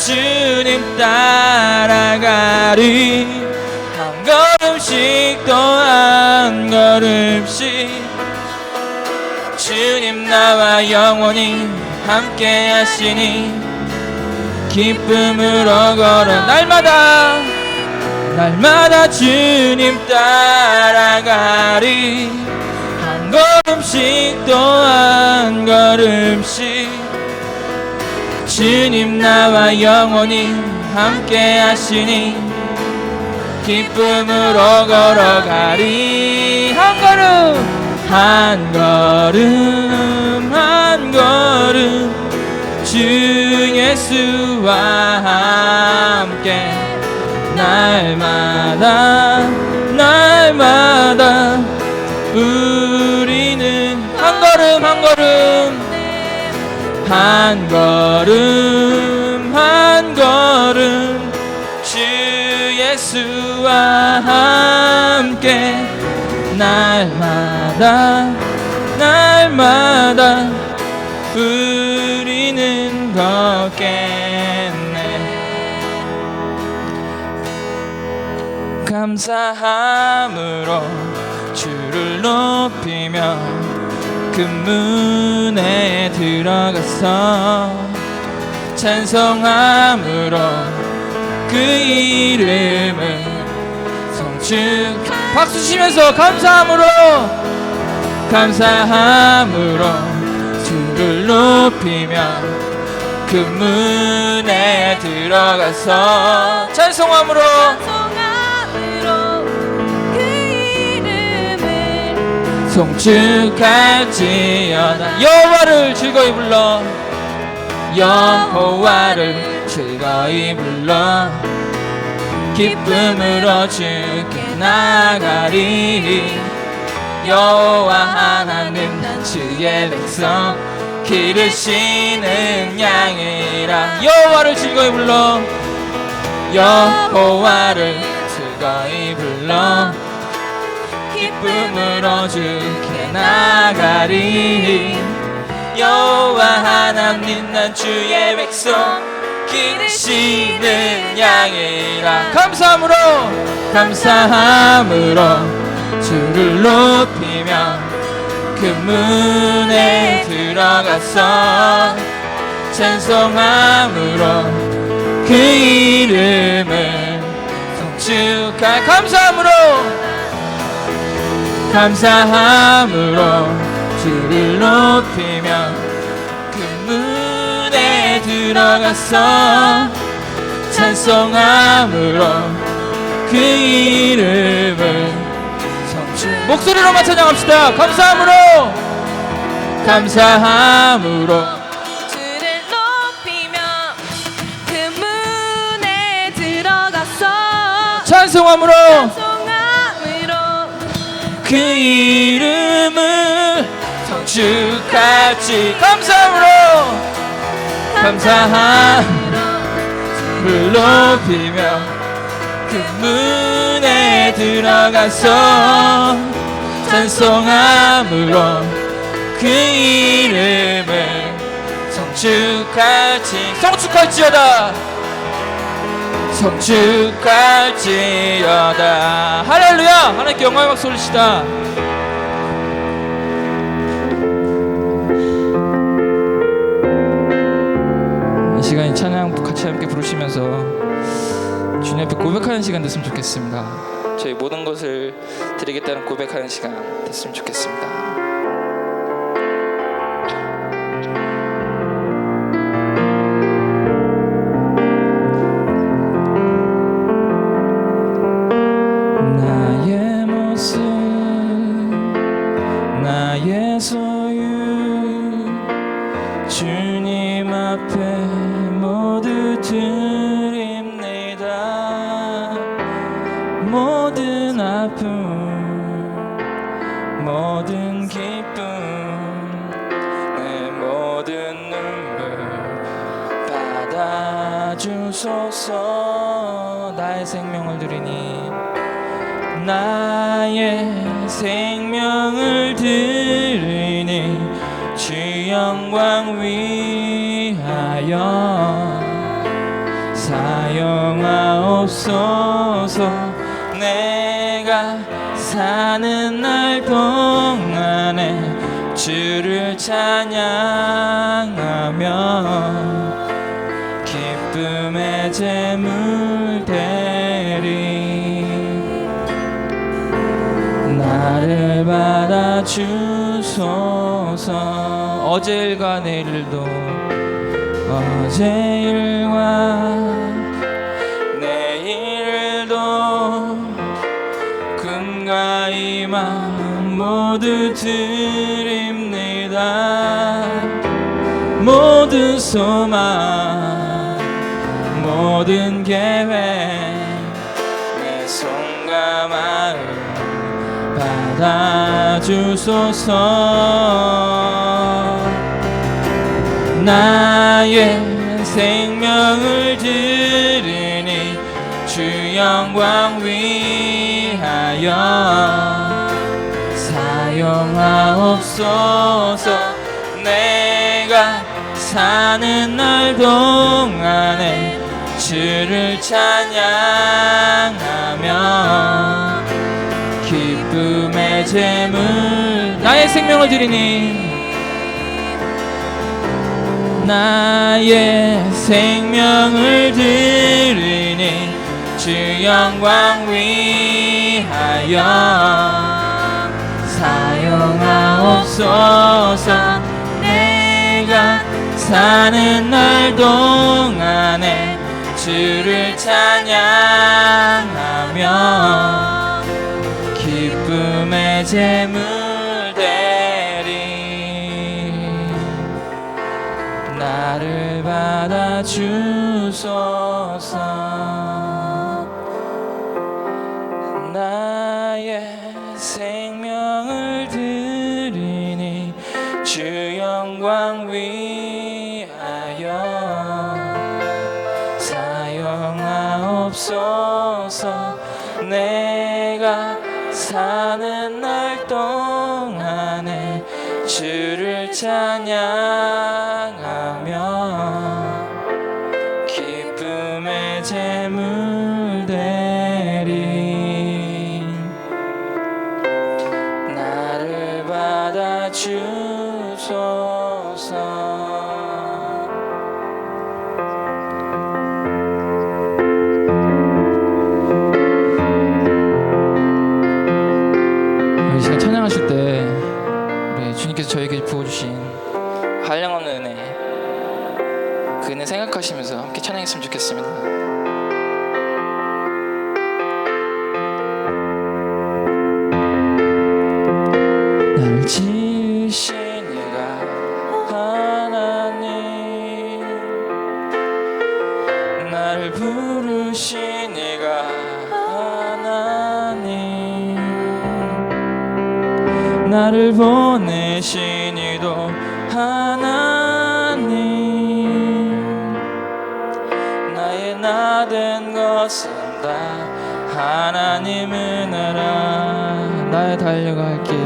주님 따라가리. 한 걸음씩 또 한 걸음씩 주님 나와 영원히 함께 하시니 기쁨으로 걸어 날마다 주님 따라가리. 한 걸음씩 또 한 걸음씩 주님 나와 영원히 함께 하시니 기쁨으로 걸어가리. 한 걸음 주 예수와 함께 날마다 우리는 한 걸음 주 예수와 함께 날마다 우리는 걷겠네. 감사함으로 주를 높이며 그 문에 들어가서 찬송함으로 그 이름을 박수 치면서 감사함으로 주를 높이며 그 문에 들어가서 찬송함으로 그 이름을 송축할지어다. 여호와를 즐거이 불러 기쁨으로 주께 나가리. 여호와 하나님 난 주의 백성 기르시는 양이라. 여호와를 즐거이 불러 기쁨으로 주께 나가리. 여호와 하나님 난 주의 백성 기르시는 양이라. 감사함으로 주를 높이며 그 문에 들어가서 찬송함으로 그 이름을 송축할. 감사함으로 주를 높이며 그 문에 들어가서 찬송함으로 그 이름을 성취. 목소리로만 찬양합시다. 감사함으로 주를 높이며 그 문에 들어가서 찬송함으로 그 이름을 성축할지. 감사함을 높이며 그 문에 들어가서 찬송함으로 그 이름을 성축할지어다. 할렐루야. 하나님께 영광의 박수 올리시다. 이 시간이 찬양 같이 함께 부르시면서 주님 앞에 고백하는 시간 됐으면 좋겠습니다. 저희 모든 것을 드리겠다는 고백하는 시간 됐으면 좋겠습니다. 나의 모습 나의 소유 주님 앞에 모두 드립니다. 모든 아픔 모든 기쁨 내 모든 눈물 받아주소서. 나의 생명을 드리니 나의 생명을 드리니 주 영광 위하여 사용하옵소서. 내가 사는 날 동안에 주를 찬양하며 기쁨의 제물 되리. 나를 받아주소서. 어제 일과 내일 일도 어제 일과 내일 일도 꿈과 희망 모두 드립니다. 모든 소망 모든 계획 내 손과 마음 받아주소서. 나의 생명을 드리니 주 영광 위하여 사용하옵소서. 내가 사는 날 동안에 주를 찬양하며 기쁨의 제물 나의 생명을 드리니 나의 생명을 드리니 주 영광 위하여 사용하옵소서. 내가 사는 날 동안에 주를 찬양하며 기쁨의 제물 되리. 나를 받아주소서. 나의 생명을 드리니 주 영광 위하여 사용하옵소서. 내가 사는 날 동안에 주를 찬양하며 기쁨의 제물 되리. 나를 받아주소서. 이 시간 찬양하실 때 우리 주님께서 저에게 부어주신 한량없는 은혜, 그 은혜 생각하시면서 함께 찬양했으면 좋겠습니다. 나를 지으신 이가 하나님, 나를 부르신 이가 하나님, 나를 보내신 이도 하나님, 나의 나 된 것은 다 하나님 은혜라. 나의 달려갈 길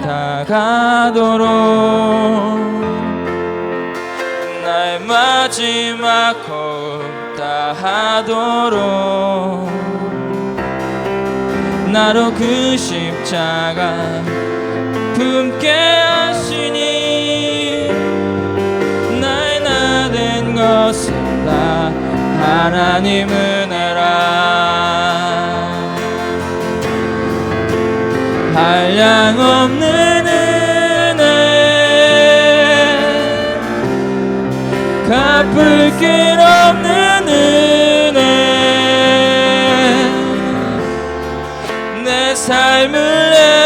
다가도록 나의 마지막 호흡 다하도록 나로 그 십자가 품게 하시니 나의 나 된 것은 다 하나님 은혜라. 한량없는 은혜, 갚을 길 없는 은혜, 내 삶을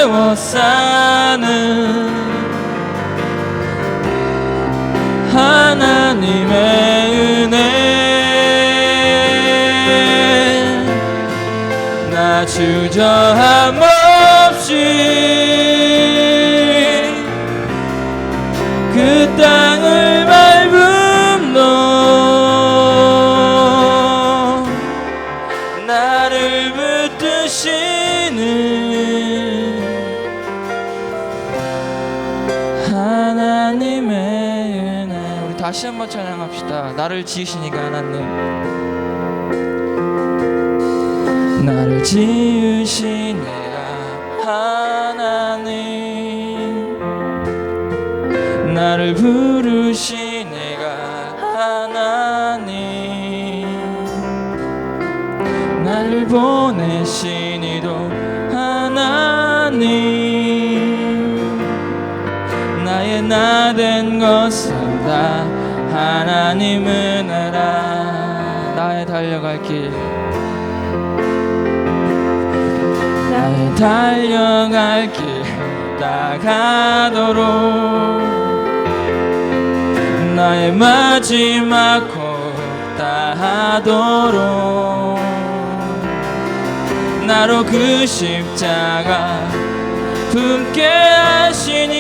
애워싸는 하나님의 은혜. 나 주저함 없이 그 땅을 밟음도 나를 붙드시는 하나님의 은혜. 우리 다시 한번 찬양. 찬양합시다. 나를 지으시니가 하나님, 나를 지으시니가 하나님, 나를 부르시니가 하나님, 나를 보내시니도 하나님, 나의 나 된 것은 다 하나님 은혜라. 나의 달려갈 길, 나의 달려갈 길 나가도록, 나의 마지막 곡 다하도록, 나로 그 십자가 품게 하시니,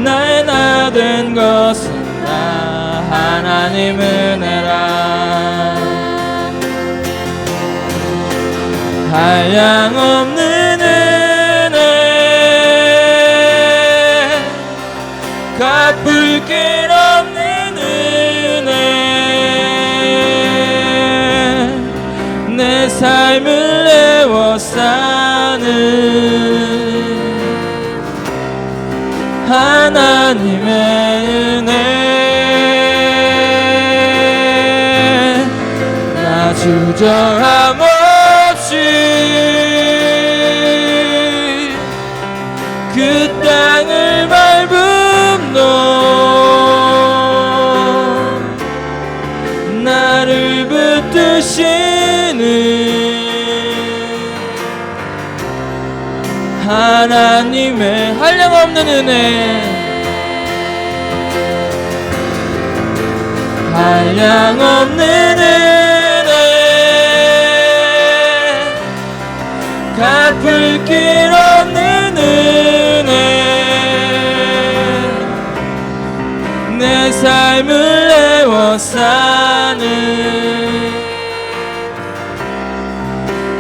나의 나 된 것은 다 하나님 은혜라. 한량없는 은혜, 갚을 길 없는 은혜, 내 삶을 애워싸는 하나님의 은혜, 나 주저함 없이 그 땅을 밟음도, 나를 붙드시는 하나님의 한량없는 은혜, 한량없는 은혜, 갚을 길 없는 은혜, 내 삶을 애워싸는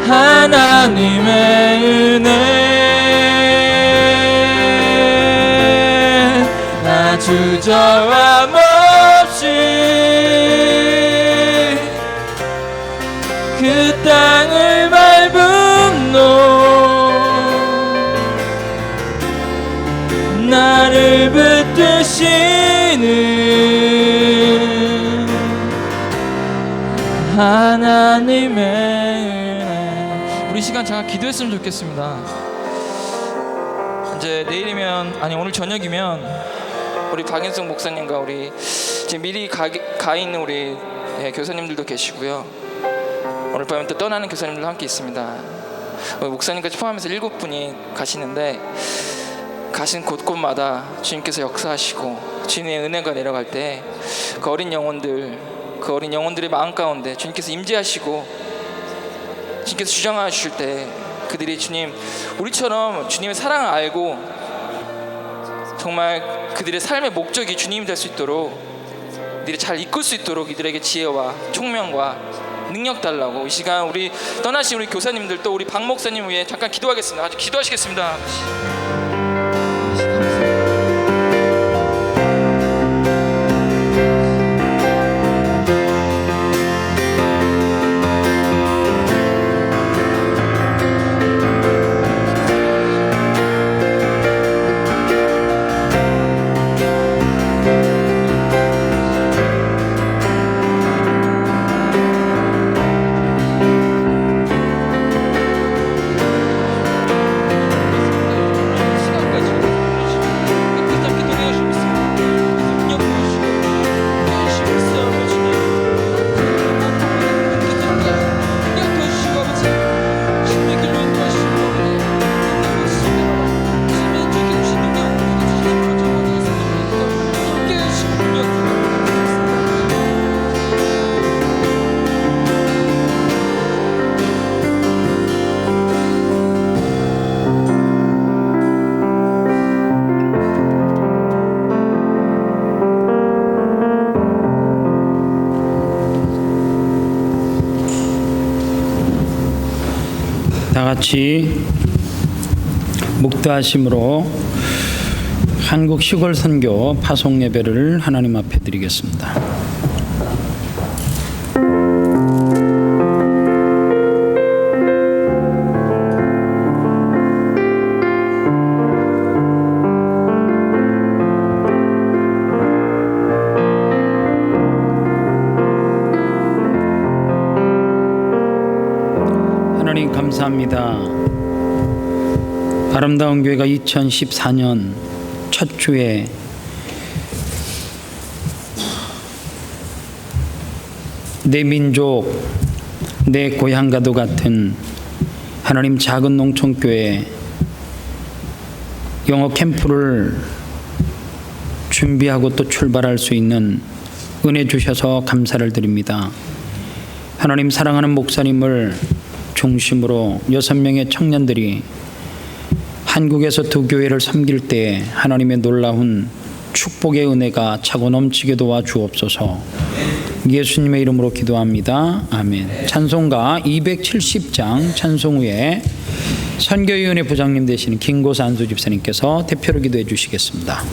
하나님의 은혜, 나 주저함 없이 그 땅을 밟음도, 나를 붙드시는 하나님의 은혜. 우리 시간 잠깐 기도했으면 좋겠습니다. 이제 내일이면, 아니 오늘 저녁이면 우리 박인성 목사님과 우리 지금 미리 가 있는 우리 교사님들도 계시고요. 오늘 밤에 또 떠나는 교사님들도 함께 있습니다. 목사님까지 포함해서 7분이 가시는데, 가신 곳곳마다 주님께서 역사하시고 주님의 은혜가 내려갈 때 그 어린 영혼들의 마음 가운데 주님께서 임재하시고 주님께서 주장하실 때, 그들이 주님, 우리처럼 주님의 사랑을 알고 정말 그들의 삶의 목적이 주님이 될 수 있도록, 이들이 잘 이끌 수 있도록 이들에게 지혜와 총명과 능력 달라고, 이 시간 우리 떠나신 우리 교사님들, 또 우리 박 목사님 위해 잠깐 기도하겠습니다. 아주 기도하시겠습니다. 다 같이 묵도하심으로 한국 시골 선교 파송 예배를 하나님 앞에 드리겠습니다. 하나님 감사합니다. 아름다운 교회가 2014년 첫 주에 내 민족, 내 고향과도 같은 하나님 작은 농촌교회 영어 캠프를 준비하고 또 출발할 수 있는 은혜 주셔서 감사를 드립니다. 하나님 사랑하는 목사님을 중심으로 6명의 청년들이 한국에서 두 교회를 섬길 때 하나님의 놀라운 축복의 은혜가 차고 넘치게 도와주옵소서. 예수님의 이름으로 기도합니다. 아멘. 찬송가 270장 찬송 후에 선교위원회 부장님 되시는 김고사 안수 집사님께서 대표로 기도해 주시겠습니다.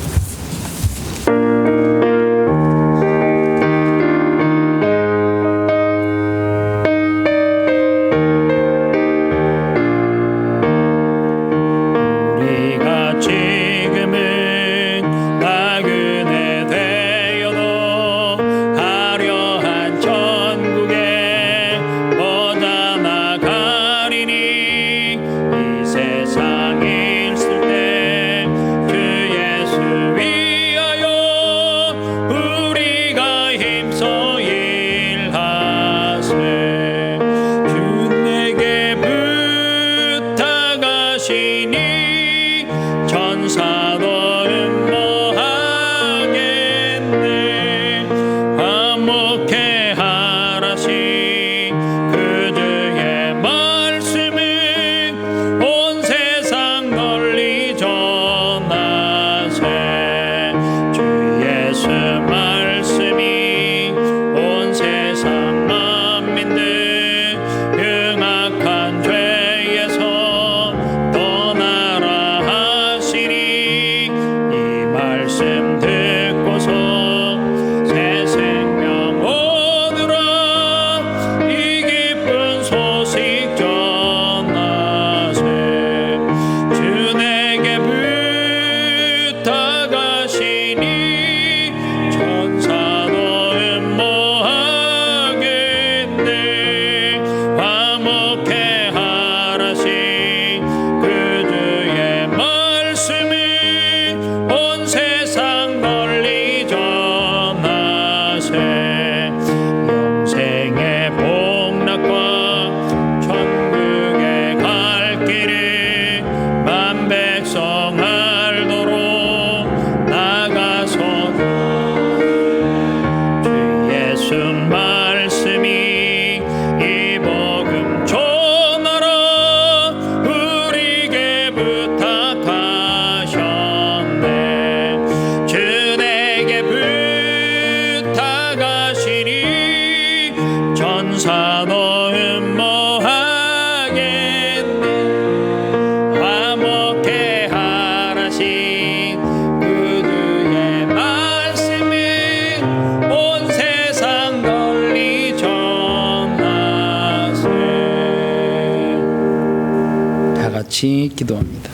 기도합니다.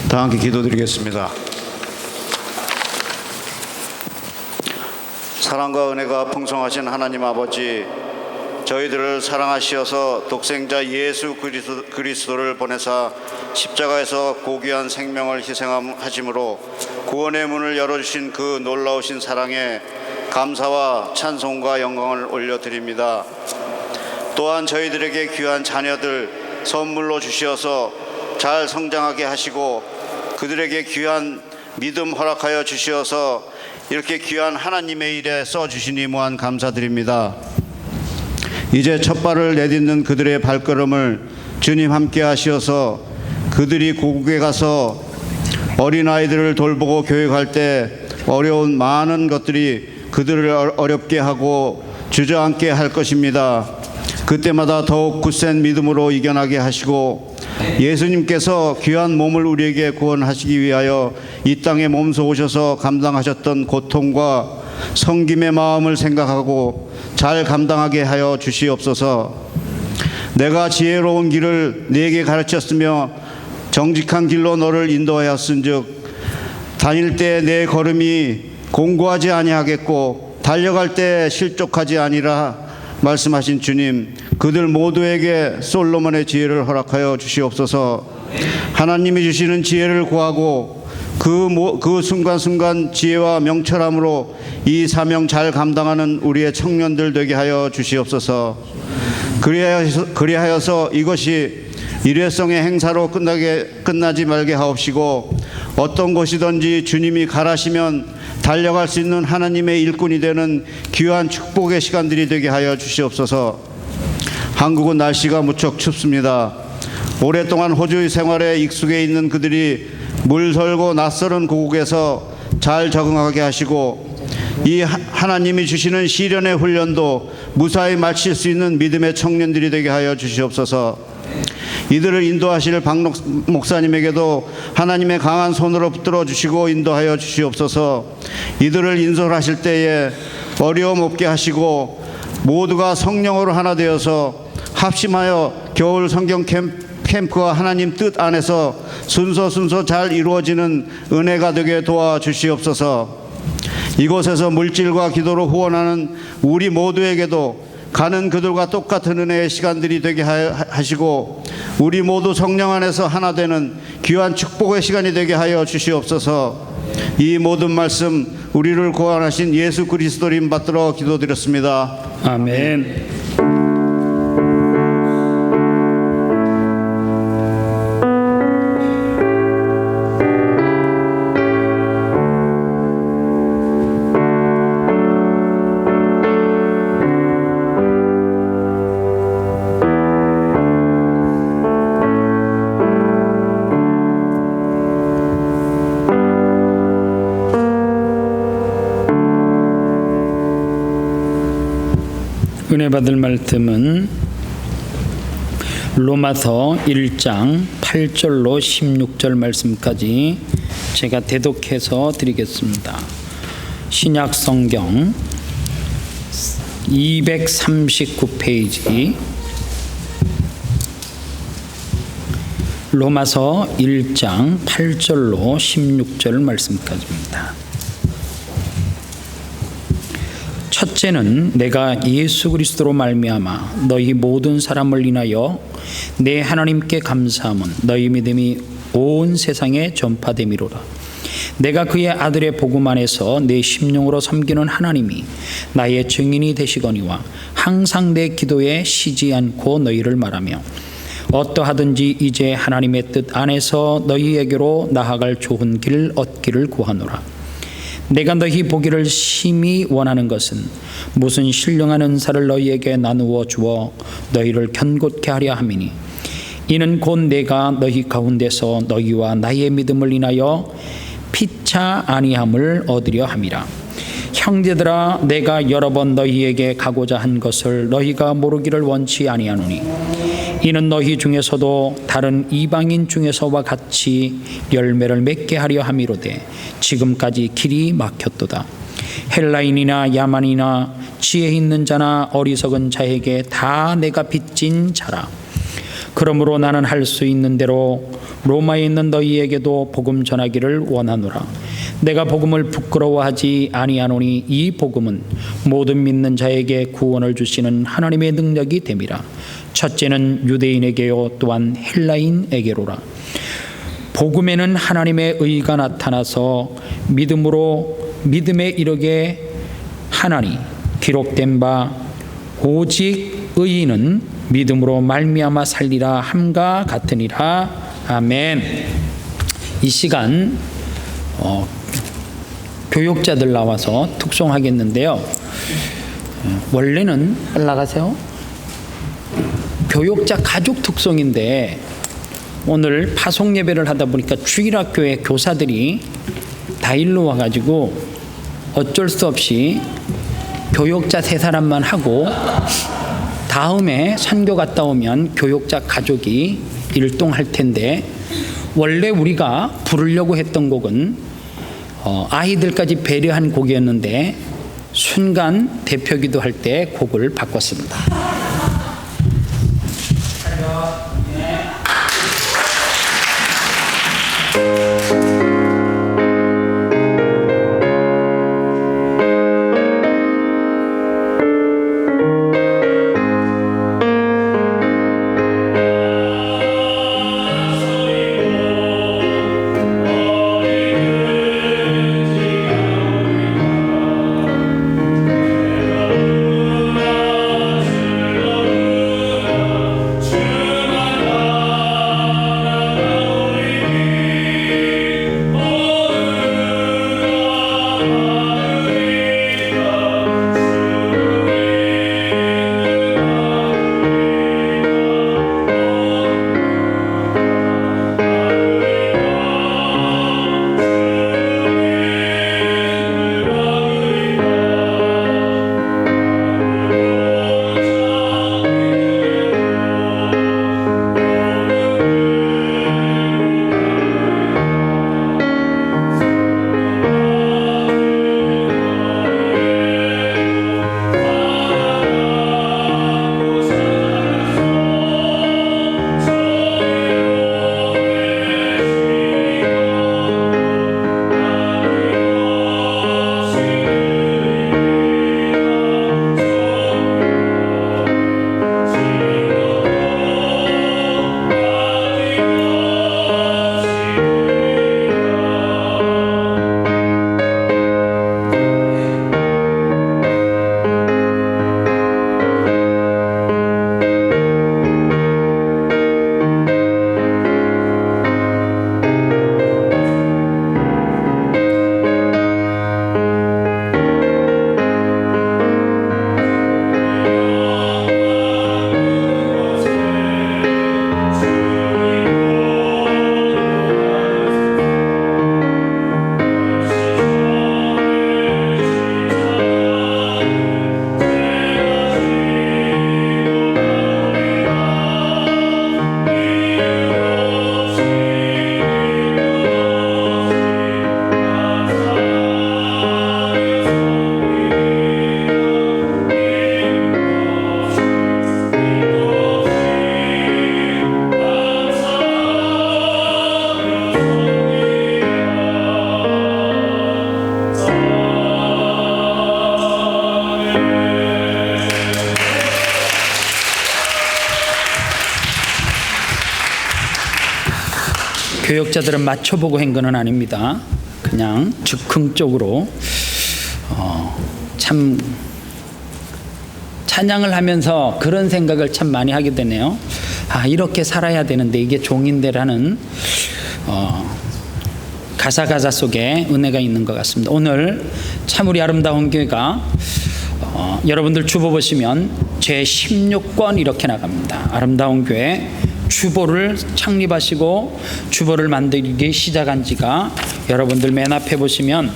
다 함께 기도드리겠습니다. 사랑과 은혜가 풍성하신 하나님 아버지, 저희들을 사랑하시어서 독생자 예수 그리스도를 보내사 십자가에서 고귀한 생명을 희생하심으로 구원의 문을 열어주신 그 놀라우신 사랑에 감사와 찬송과 영광을 올려드립니다. 또한 저희들에게 귀한 자녀들 선물로 주시어서 잘 성장하게 하시고 그들에게 귀한 믿음 허락하여 주시어서 이렇게 귀한 하나님의 일에 써주시니 무한 감사드립니다. 이제 첫 발을 내딛는 그들의 발걸음을 주님 함께 하시어서 그들이 고국에 가서 어린아이들을 돌보고 교육할 때 어려운 많은 것들이 그들을 어렵게 하고 주저앉게 할 것입니다. 그때마다 더욱 굳센 믿음으로 이겨나게 하시고 예수님께서 귀한 몸을 우리에게 구원하시기 위하여 이 땅에 몸소 오셔서 감당하셨던 고통과 섬김의 마음을 생각하고 잘 감당하게 하여 주시옵소서. 내가 지혜로운 길을 네게 가르쳤으며 정직한 길로 너를 인도하였은즉 다닐 때 내 걸음이 공고하지 아니하겠고 달려갈 때 실족하지 아니라 말씀하신 주님, 그들 모두에게 솔로몬의 지혜를 허락하여 주시옵소서. 하나님이 주시는 지혜를 구하고 그 순간순간 지혜와 명철함으로 이 사명 잘 감당하는 우리의 청년들 되게 하여 주시옵소서. 그리하여서 이것이 일회성의 행사로 끝나지 말게 하옵시고 어떤 곳이든지 주님이 가라시면 달려갈 수 있는 하나님의 일꾼이 되는 귀한 축복의 시간들이 되게 하여 주시옵소서. 한국은 날씨가 무척 춥습니다. 오랫동안 호주의 생활에 익숙해 있는 그들이 물설고 낯설은 고국에서 잘 적응하게 하시고 이 하나님이 주시는 시련의 훈련도 무사히 마칠 수 있는 믿음의 청년들이 되게 하여 주시옵소서. 이들을 인도하실 박 목사님에게도 하나님의 강한 손으로 붙들어 주시고 인도하여 주시옵소서. 이들을 인솔하실 때에 어려움 없게 하시고 모두가 성령으로 하나 되어서 합심하여 겨울 성경 캠프와 하나님 뜻 안에서 순서 잘 이루어지는 은혜가 되게 도와주시옵소서. 이곳에서 물질과 기도로 후원하는 우리 모두에게도 가는 그들과 똑같은 은혜의 시간들이 되게 하시고 우리 모두 성령 안에서 하나 되는 귀한 축복의 시간이 되게 하여 주시옵소서. 이 모든 말씀 우리를 구원하신 예수 그리스도를 이름 받들어 기도드렸습니다. 아멘. 은혜 받을 말씀은 로마서 1장 8절로 16절 말씀까지 제가 대독해서 드리겠습니다. 신약 성경 239페이지 로마서 1장 8절로 16절 말씀까지입니다. 첫째는 내가 예수 그리스도로 말미암아 너희 모든 사람을 인하여 내 하나님께 감사함은 너희 믿음이 온 세상에 전파됨이로라. 내가 그의 아들의 복음 안에서 내 심령으로 섬기는 하나님이 나의 증인이 되시거니와 항상 내 기도에 쉬지 않고 너희를 말하며 어떠하든지 이제 하나님의 뜻 안에서 너희에게로 나아갈 좋은 길 얻기를 구하노라. 내가 너희 보기를 심히 원하는 것은 무슨 신령한 은사를 너희에게 나누어 주어 너희를 견고케 하려 함이니 이는 곧 내가 너희 가운데서 너희와 나의 믿음을 인하여 피차 아니함을 얻으려 함이라. 형제들아, 내가 여러 번 너희에게 가고자 한 것을 너희가 모르기를 원치 아니하노니 이는 너희 중에서도 다른 이방인 중에서와 같이 열매를 맺게 하려 함이로되 지금까지 길이 막혔도다. 헬라인이나 야만이나 지혜 있는 자나 어리석은 자에게 다 내가 빚진 자라. 그러므로 나는 할 수 있는 대로 로마에 있는 너희에게도 복음 전하기를 원하노라. 내가 복음을 부끄러워하지 아니하노니 이 복음은 모든 믿는 자에게 구원을 주시는 하나님의 능력이 됨이라. 첫째는 유대인에게요 또한 헬라인에게로라. 복음에는 하나님의 의가 나타나서 믿음에 이르게 하나니 기록된 바 오직 의인은 믿음으로 말미암아 살리라 함과 같으니라. 아멘. 이 시간 교육자들 나와서 특송하겠는데요. 원래는 올라가세요. 교육자 가족 특송인데 오늘 파송 예배를 하다 보니까 주일학교의 교사들이 다 일로 와가지고 어쩔 수 없이 교육자 3사람만 하고 다음에 선교 갔다 오면 교육자 가족이 일동할 텐데 원래 우리가 부르려고 했던 곡은 아이들까지 배려한 곡이었는데 순간 대표기도 할 때 곡을 바꿨습니다. 교역자들은 맞춰보고 한 건 아닙니다. 그냥 즉흥적으로 참 찬양을 하면서 그런 생각을 참 많이 하게 되네요. 아, 이렇게 살아야 되는데 이게 종인데라는 가사 속에 은혜가 있는 것 같습니다. 오늘 참 우리 아름다운 교회가 여러분들 주보 보시면 제16권 이렇게 나갑니다. 아름다운 교회 주보를 창립하시고 주보를 만들기 시작한 지가 여러분들 맨 앞에 보시면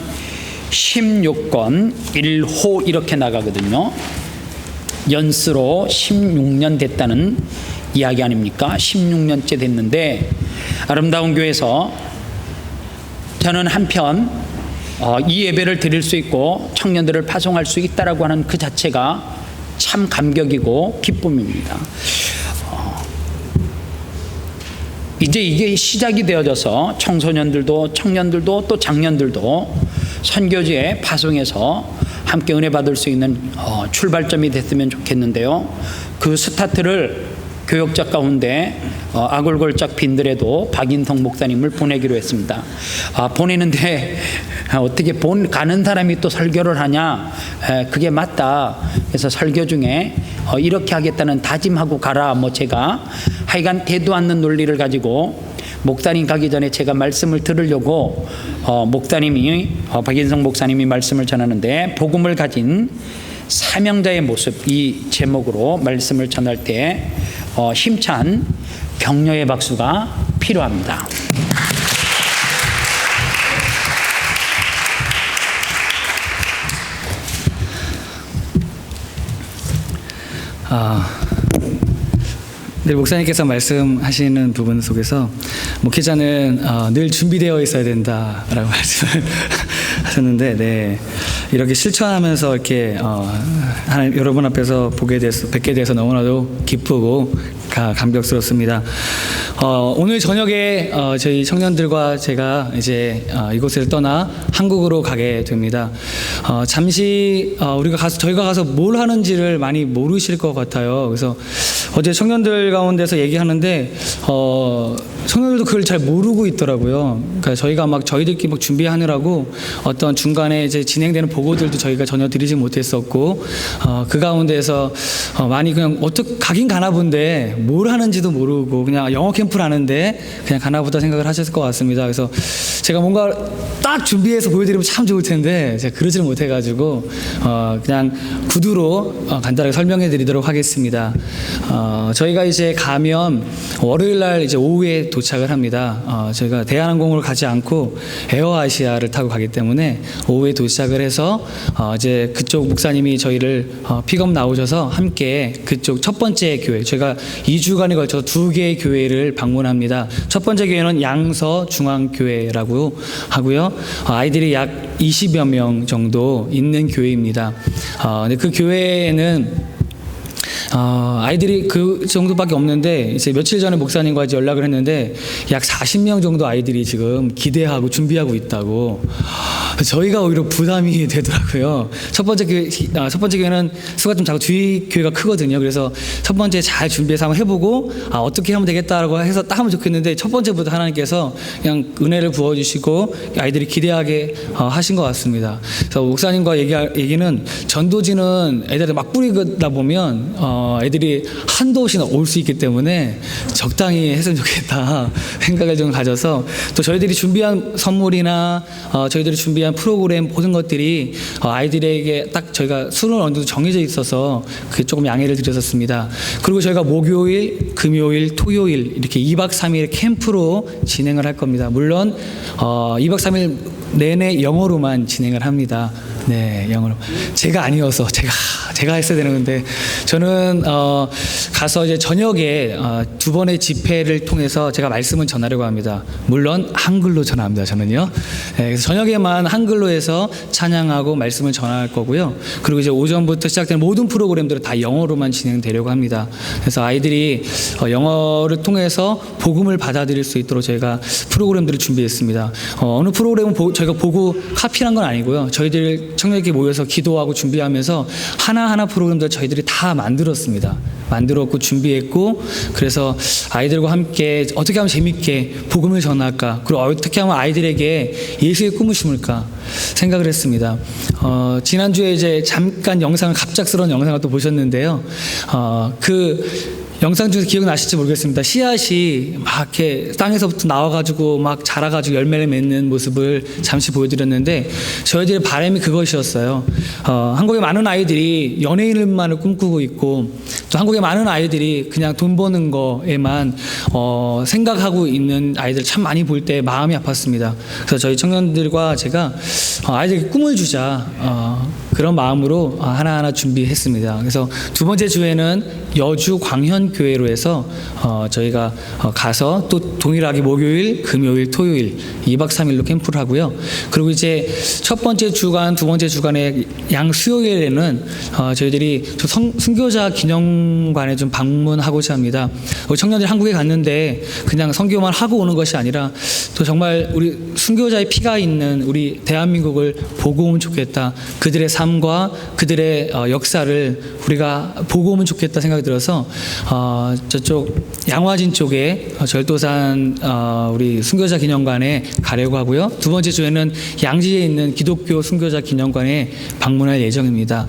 16권 1호 이렇게 나가거든요. 연수로 16년 됐다는 이야기 아닙니까? 16년째 됐는데 아름다운 교회에서 저는 한편 이 예배를 드릴 수 있고 청년들을 파송할 수 있다라고 하는 그 자체가 참 감격이고 기쁨입니다. 이제 이게 시작이 되어져서 청소년들도 청년들도 또 장년들도 선교지에 파송해서 함께 은혜 받을 수 있는 출발점이 됐으면 좋겠는데요. 그 스타트를 교역자 가운데 아골골짝 빈들에도 박인성 목사님을 보내기로 했습니다. 보내는데 어떻게 가는 사람이 또 설교를 하냐? 그게 맞다. 그래서 설교 중에 이렇게 하겠다는 다짐하고 가라. 제가 하여간 대도 않는 논리를 가지고 목사님 가기 전에 제가 말씀을 들으려고 목사님이 박인성 목사님이 말씀을 전하는데 복음을 가진 사명자의 모습 이 제목으로 말씀을 전할 때 힘찬 격려의 박수가 필요합니다. 늘 목사님께서 말씀하시는 부분 속에서 목회자는 늘 준비되어 있어야 된다라고 말씀을 하셨는데, 네, 이렇게 실천하면서 이렇게 하나님 여러분 앞에서 뵙게 돼서 너무나도 기쁘고 감격스럽습니다. 오늘 저녁에 저희 청년들과 제가 이제 이곳을 떠나 한국으로 가게 됩니다. 잠시 저희가 가서 뭘 하는지를 많이 모르실 것 같아요. 그래서 어제 청년들 가운데서 얘기하는데 청년들도 그걸 잘 모르고 있더라고요. 그러니까 저희가 저희들끼리 준비하느라고 어떤 중간에 이제 진행되는 보고들도 저희가 전혀 드리지 못했었고, 그 가운데서 많이 그냥 어떻게 가긴 가나 본데 뭘 하는지도 모르고 그냥 영어 캠프를 하는데 그냥 가나 보다 생각을 하셨을 것 같습니다. 그래서 제가 뭔가 딱 준비해서 보여드리면 참 좋을 텐데 제가 그러지를 못해가지고 그냥 구두로 간단하게 설명해 드리도록 하겠습니다. 저희가 이제 가면 월요일 날 이제 오후에 도착을 합니다. 저희가 대한항공으로 가지 않고 에어아시아를 타고 가기 때문에 오후에 도착을 해서 이제 그쪽 목사님이 저희를 픽업 나오셔서 함께 그쪽 첫 번째 교회, 저희가 2주간에 걸쳐서 2개의 교회를 방문합니다. 첫 번째 교회는 양서 중앙교회라고 하고요. 아이들이 약 20여 명 정도 있는 교회입니다. 근데 그 교회에는 아이들이 그 정도밖에 없는데 이제 며칠 전에 목사님과 이제 연락을 했는데 약 40명 정도 아이들이 지금 기대하고 준비하고 있다고. 저희가 오히려 부담이 되더라고요. 첫 번째 교회는 수가 좀 작고 뒤 교회가 크거든요. 그래서 첫 번째 잘 준비해서 한번 해보고 어떻게 하면 되겠다라고 해서 딱 하면 좋겠는데 첫 번째부터 하나님께서 그냥 은혜를 부어주시고 아이들이 기대하게 하신 것 같습니다. 그래서 목사님과 얘기는 전도지는 애들이 막 뿌리다 보면 애들이 한도 없이 올 수 있기 때문에 적당히 했으면 좋겠다 생각을 좀 가져서, 또 저희들이 준비한 선물이나 저희들이 준비한 프로그램 모든 것들이 아이들에게 딱 저희가 수는 어느 정도 정해져 있어서 그게 조금 양해를 드렸었습니다. 그리고 저희가 목요일, 금요일, 토요일 이렇게 2박 3일 캠프로 진행을 할 겁니다. 물론 2박 3일 내내 영어로만 진행을 합니다. 네, 영어로. 제가 아니어서 제가 했어야 되는데 저는 가서 이제 저녁에 2번의 집회를 통해서 제가 말씀을 전하려고 합니다. 물론 한글로 전합니다. 저는요. 네, 그래서 저녁에만 한글로 해서 찬양하고 말씀을 전할 거고요. 그리고 이제 오전부터 시작되는 모든 프로그램들은 다 영어로만 진행되려고 합니다. 그래서 아이들이 영어를 통해서 복음을 받아들일 수 있도록 저희가 프로그램들을 준비했습니다. 어느 프로그램은 저희가 보고 카피한 건 아니고요. 저희들 청년들끼리 모여서 기도하고 준비하면서 하나하나 프로그램들 저희들이 다 만들었습니다. 만들었고 준비했고, 그래서 아이들과 함께 어떻게 하면 재밌게 복음을 전할까, 그리고 어떻게 하면 아이들에게 예수의 꿈을 심을까 생각을 했습니다. 지난주에 이제 잠깐 갑작스러운 영상을 또 보셨는데요. 그 영상 중에서 기억나실지 모르겠습니다. 씨앗이 막 이렇게 땅에서부터 나와가지고 막 자라가지고 열매를 맺는 모습을 잠시 보여드렸는데 저희들의 바람이 그것이었어요. 한국의 많은 아이들이 연예인만을 꿈꾸고 있고, 또 한국의 많은 아이들이 그냥 돈 버는 거에만 생각하고 있는 아이들 참 많이 볼 때 마음이 아팠습니다. 그래서 저희 청년들과 제가 아이들에게 꿈을 주자, 그런 마음으로 하나하나 준비했습니다. 그래서 두 번째 주에는 여주 광현교회로 해서 저희가 가서 또 동일하게 목요일, 금요일, 토요일 2박 3일로 캠프를 하고요. 그리고 이제 첫 번째 주간, 두 번째 주간의 양 수요일에는 저희들이 순교자 기념관에 좀 방문하고자 합니다. 우리 청년들이 한국에 갔는데 그냥 선교만 하고 오는 것이 아니라 또 정말 우리 순교자의 피가 있는 우리 대한민국을 보고 오면 좋겠다. 그들의 삶과 그들의 역사를 우리가 보고 오면 좋겠다 생각이 들어서 저쪽 양화진 쪽에 절도산 우리 순교자 기념관에 가려고 하고요. 두 번째 주에는 양지에 있는 기독교 순교자 기념관에 방문할 예정입니다.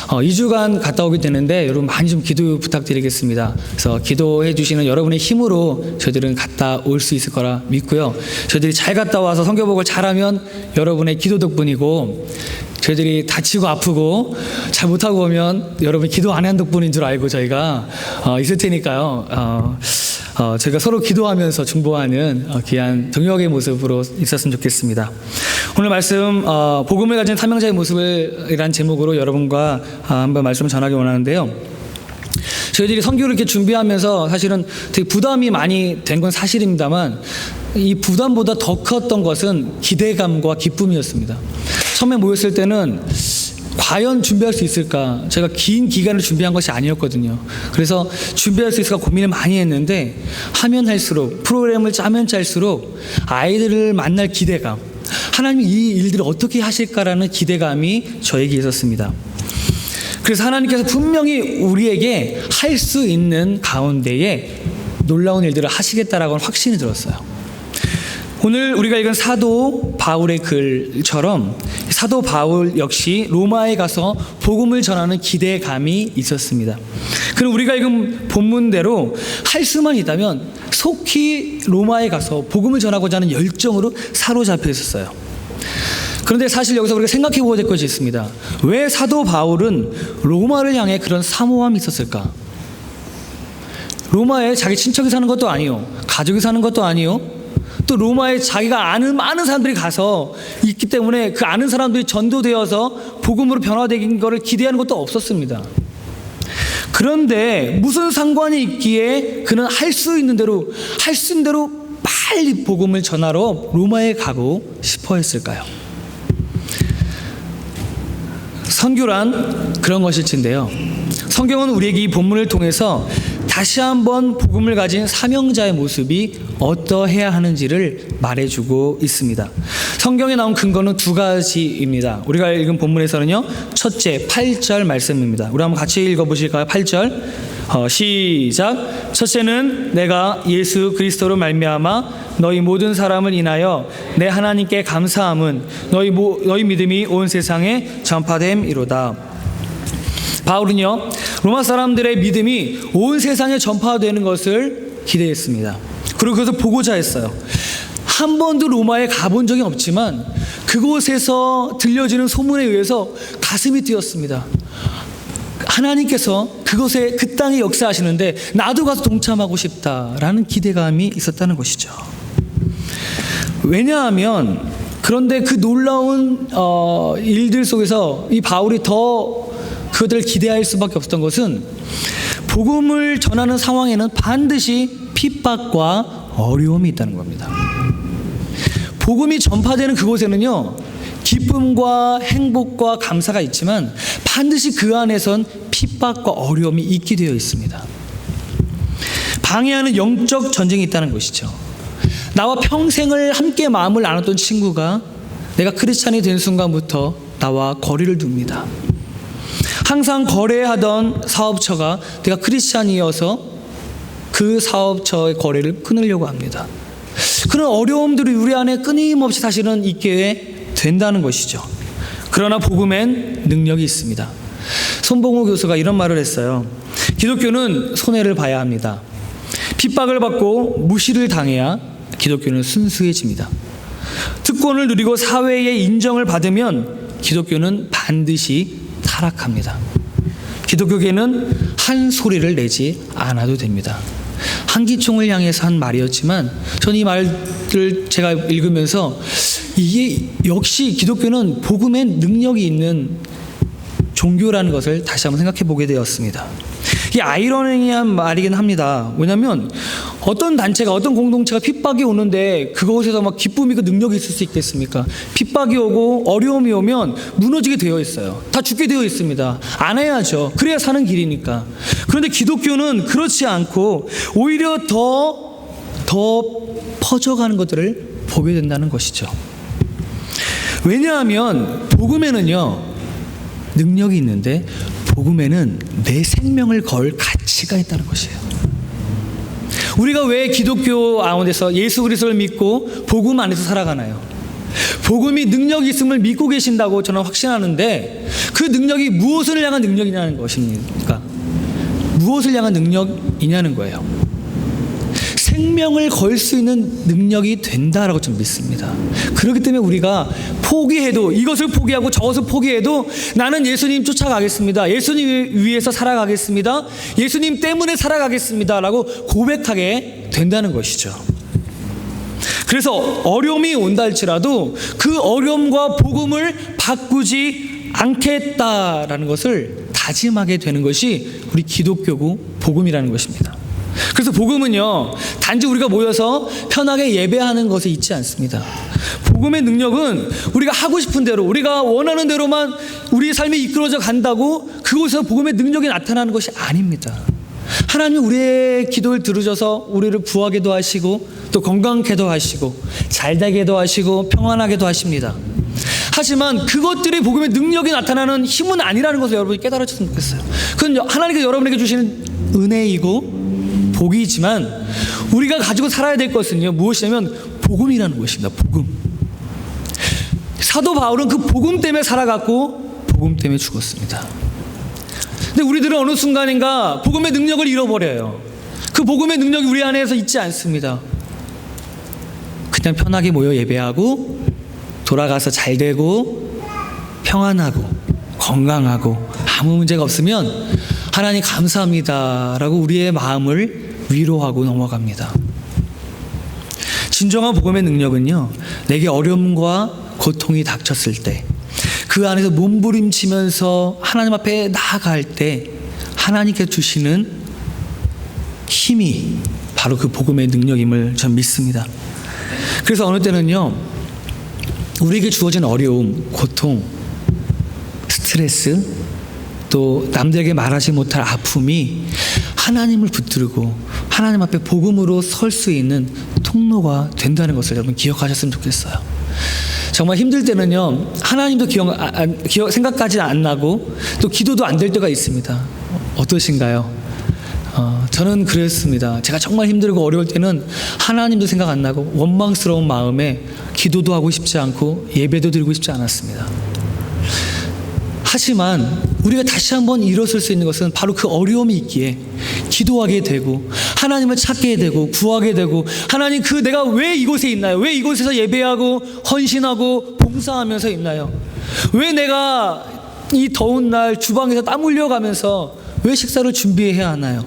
2주간 갔다 오게 되는데 여러분 많이 좀 기도 부탁드리겠습니다. 그래서 기도해 주시는 여러분의 힘으로 저희들은 갔다 올 수 있을 거라 믿고요. 저희들이 잘 갔다 와서 선교복을 잘하면 여러분의 기도 덕분이고, 저희들이 다치고 아프고 잘 못하고 오면 여러분이 기도 안 한 덕분인 줄 알고 저희가 있을 테니까요. 저희가 서로 기도하면서 중보하는 귀한 동역의 모습으로 있었으면 좋겠습니다. 오늘 말씀 복음을 가진 사명자의 모습을 이란 제목으로 여러분과 한번 말씀을 전하기 원하는데요. 저희들이 선교를 이렇게 준비하면서 사실은 되게 부담이 많이 된 건 사실입니다만 이 부담보다 더 컸던 것은 기대감과 기쁨이었습니다. 처음에 모였을 때는 과연 준비할 수 있을까? 제가 긴 기간을 준비한 것이 아니었거든요. 그래서 준비할 수 있을까 고민을 많이 했는데 하면 할수록 프로그램을 짜면 짤수록 아이들을 만날 기대감, 하나님이 이 일들을 어떻게 하실까라는 기대감이 저에게 있었습니다. 그래서 하나님께서 분명히 우리에게 할 수 있는 가운데에 놀라운 일들을 하시겠다라고 확신이 들었어요. 오늘 우리가 읽은 사도 바울의 글처럼 사도 바울 역시 로마에 가서 복음을 전하는 기대감이 있었습니다. 그럼 우리가 읽은 본문대로 할 수만 있다면 속히 로마에 가서 복음을 전하고자 하는 열정으로 사로잡혀 있었어요. 그런데 사실 여기서 우리가 생각해 보아야 될 것이 있습니다. 왜 사도 바울은 로마를 향해 그런 사모함이 있었을까? 로마에 자기 친척이 사는 것도 아니요, 가족이 사는 것도 아니요, 또 로마에 자기가 아는 많은 사람들이 가서 있기 때문에 그 아는 사람들이 전도되어서 복음으로 변화되는 것을 기대하는 것도 없었습니다. 그런데 무슨 상관이 있기에 그는 할 수 있는 대로 빨리 복음을 전하러 로마에 가고 싶어 했을까요? 선교란 그런 것일진데요. 성경은 우리에게 이 본문을 통해서 다시 한번 복음을 가진 사명자의 모습이 어떠해야 하는지를 말해주고 있습니다. 성경에 나온 근거는 두 가지입니다. 우리가 읽은 본문에서는요, 첫째 8절 말씀입니다. 우리 한번 같이 읽어보실까요? 8절 시작. 첫째는 내가 예수 그리스도로 말미암아 너희 모든 사람을 인하여 내 하나님께 감사함은 너희 믿음이 온 세상에 전파됨이로다. 바울은요, 로마 사람들의 믿음이 온 세상에 전파되는 것을 기대했습니다. 그리고 그것을 보고자 했어요. 한 번도 로마에 가본 적이 없지만 그곳에서 들려지는 소문에 의해서 가슴이 뛰었습니다. 하나님께서 그곳에 그 땅에 역사하시는데 나도 가서 동참하고 싶다라는 기대감이 있었다는 것이죠. 왜냐하면 그런데 그 놀라운 일들 속에서 이 바울이 더 그것들을 기대할 수밖에 없었던 것은 복음을 전하는 상황에는 반드시 핍박과 어려움이 있다는 겁니다. 복음이 전파되는 그곳에는요, 기쁨과 행복과 감사가 있지만 반드시 그 안에선 핍박과 어려움이 있게 되어 있습니다. 방해하는 영적 전쟁이 있다는 것이죠. 나와 평생을 함께 마음을 나눴던 친구가 내가 크리스찬이 된 순간부터 나와 거리를 둡니다. 항상 거래하던 사업처가 내가 크리스찬이어서 그 사업처의 거래를 끊으려고 합니다. 그런 어려움들이 우리 안에 끊임없이 사실은 있게 된다는 것이죠. 그러나 복음엔 능력이 있습니다. 손봉호 교수가 이런 말을 했어요. 기독교는 손해를 봐야 합니다. 핍박을 받고 무시를 당해야 기독교는 순수해집니다. 특권을 누리고 사회의 인정을 받으면 기독교는 반드시 타락합니다. 기독교계는 한 소리를 내지 않아도 됩니다. 한기총을 향해서 한 말이었지만 저는 이 말을 제가 읽으면서 이게 역시 기독교는 복음에 능력이 있는 종교라는 것을 다시 한번 생각해 보게 되었습니다. 이게 아이러니한 말이긴 합니다. 왜냐하면 어떤 단체가, 어떤 공동체가 핍박이 오는데 그곳에서 막 기쁨이고 능력이 있을 수 있겠습니까? 핍박이 오고 어려움이 오면 무너지게 되어 있어요. 다 죽게 되어 있습니다. 안 해야죠. 그래야 사는 길이니까. 그런데 기독교는 그렇지 않고 오히려 더 퍼져가는 것들을 보게 된다는 것이죠. 왜냐하면 복음에는요, 능력이 있는데 복음에는 내 생명을 걸 가치가 있다는 것이에요. 우리가 왜 기독교 가운데서 예수 그리스도를 믿고 복음 안에서 살아가나요? 복음이 능력이 있음을 믿고 계신다고 저는 확신하는데 그 능력이 무엇을 향한 능력이냐는 것입니까? 무엇을 향한 능력이냐는 거예요. 생명을 걸 수 있는 능력이 된다라고 좀 믿습니다. 그렇기 때문에 우리가 포기해도, 이것을 포기하고 저것을 포기해도 나는 예수님 쫓아가겠습니다. 예수님 위해서 살아가겠습니다. 예수님 때문에 살아가겠습니다 라고 고백하게 된다는 것이죠. 그래서 어려움이 온다 할지라도 그 어려움과 복음을 바꾸지 않겠다라는 것을 다짐하게 되는 것이 우리 기독교고 복음이라는 것입니다. 그래서 복음은요, 단지 우리가 모여서 편하게 예배하는 것에 있지 않습니다. 복음의 능력은 우리가 하고 싶은 대로, 우리가 원하는 대로만 우리의 삶이 이끌어져 간다고 그곳에서 복음의 능력이 나타나는 것이 아닙니다. 하나님은 우리의 기도를 들으셔서 우리를 부하게도 하시고 또 건강케도 하시고 잘되게도 하시고 평안하게도 하십니다. 하지만 그것들이 복음의 능력이 나타나는 힘은 아니라는 것을 여러분이 깨달으셨으면 좋겠어요. 그건 하나님께서 여러분에게 주시는 은혜이고 복이지만 우리가 가지고 살아야 될 것은요, 무엇이냐면 복음이라는 것입니다. 복음. 사도 바울은 그 복음 때문에 살아갔고 복음 때문에 죽었습니다. 근데 우리들은 어느 순간인가 복음의 능력을 잃어버려요. 그 복음의 능력이 우리 안에서 있지 않습니다. 그냥 편하게 모여 예배하고 돌아가서 잘 되고 평안하고 건강하고 아무 문제가 없으면 하나님 감사합니다라고 우리의 마음을 위로하고 넘어갑니다. 진정한 복음의 능력은요, 내게 어려움과 고통이 닥쳤을 때 그 안에서 몸부림치면서 하나님 앞에 나아갈 때 하나님께 주시는 힘이 바로 그 복음의 능력임을 전 믿습니다. 그래서 어느 때는요, 우리에게 주어진 어려움, 고통, 스트레스, 또 남들에게 말하지 못할 아픔이 하나님을 붙들고 하나님 앞에 복음으로 설 수 있는 통로가 된다는 것을 여러분 기억하셨으면 좋겠어요. 정말 힘들 때는요, 하나님도 생각까지 안 나고 또 기도도 안 될 때가 있습니다. 어떠신가요? 저는 그랬습니다. 제가 정말 힘들고 어려울 때는 하나님도 생각 안 나고 원망스러운 마음에 기도도 하고 싶지 않고 예배도 드리고 싶지 않았습니다. 하지만 우리가 다시 한번 일어설 수 있는 것은 바로 그 어려움이 있기에 기도하게 되고 하나님을 찾게 되고 구하게 되고, 하나님, 내가 왜 이곳에 있나요? 왜 이곳에서 예배하고 헌신하고 봉사하면서 있나요? 왜 내가 이 더운 날 주방에서 땀 흘려가면서 왜 식사를 준비해야 하나요?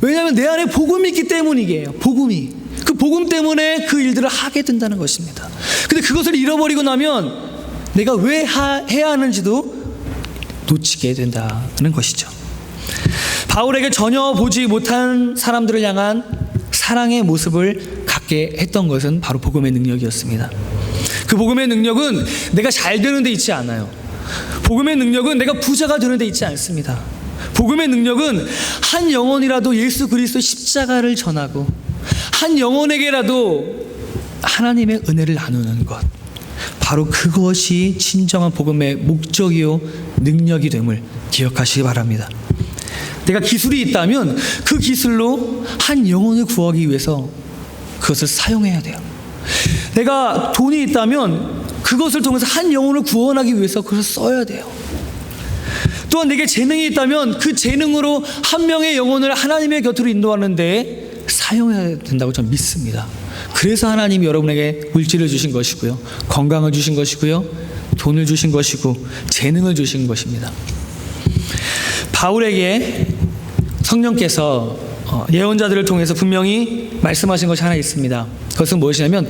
왜냐하면 내 안에 복음이 있기 때문이에요. 복음이. 그 복음 때문에 그 일들을 하게 된다는 것입니다. 근데 그것을 잃어버리고 나면 내가 왜 해야 하는지도 놓치게 된다는 것이죠. 바울에게 전혀 보지 못한 사람들을 향한 사랑의 모습을 갖게 했던 것은 바로 복음의 능력이었습니다. 그 복음의 능력은 내가 잘 되는 데 있지 않아요. 복음의 능력은 내가 부자가 되는 데 있지 않습니다. 복음의 능력은 한 영혼이라도 예수 그리스도의 십자가를 전하고 한 영혼에게라도 하나님의 은혜를 나누는 것, 바로 그것이 진정한 복음의 목적이요 능력이 됨을 기억하시기 바랍니다. 내가 기술이 있다면 그 기술로 한 영혼을 구하기 위해서 그것을 사용해야 돼요. 내가 돈이 있다면 그것을 통해서 한 영혼을 구원하기 위해서 그것을 써야 돼요. 또한 내게 재능이 있다면 그 재능으로 한 명의 영혼을 하나님의 곁으로 인도하는 데 사용해야 된다고 저는 믿습니다. 그래서 하나님이 여러분에게 물질을 주신 것이고요, 건강을 주신 것이고요, 돈을 주신 것이고 재능을 주신 것입니다. 바울에게 성령께서 예언자들을 통해서 분명히 말씀하신 것이 하나 있습니다. 그것은 무엇이냐면,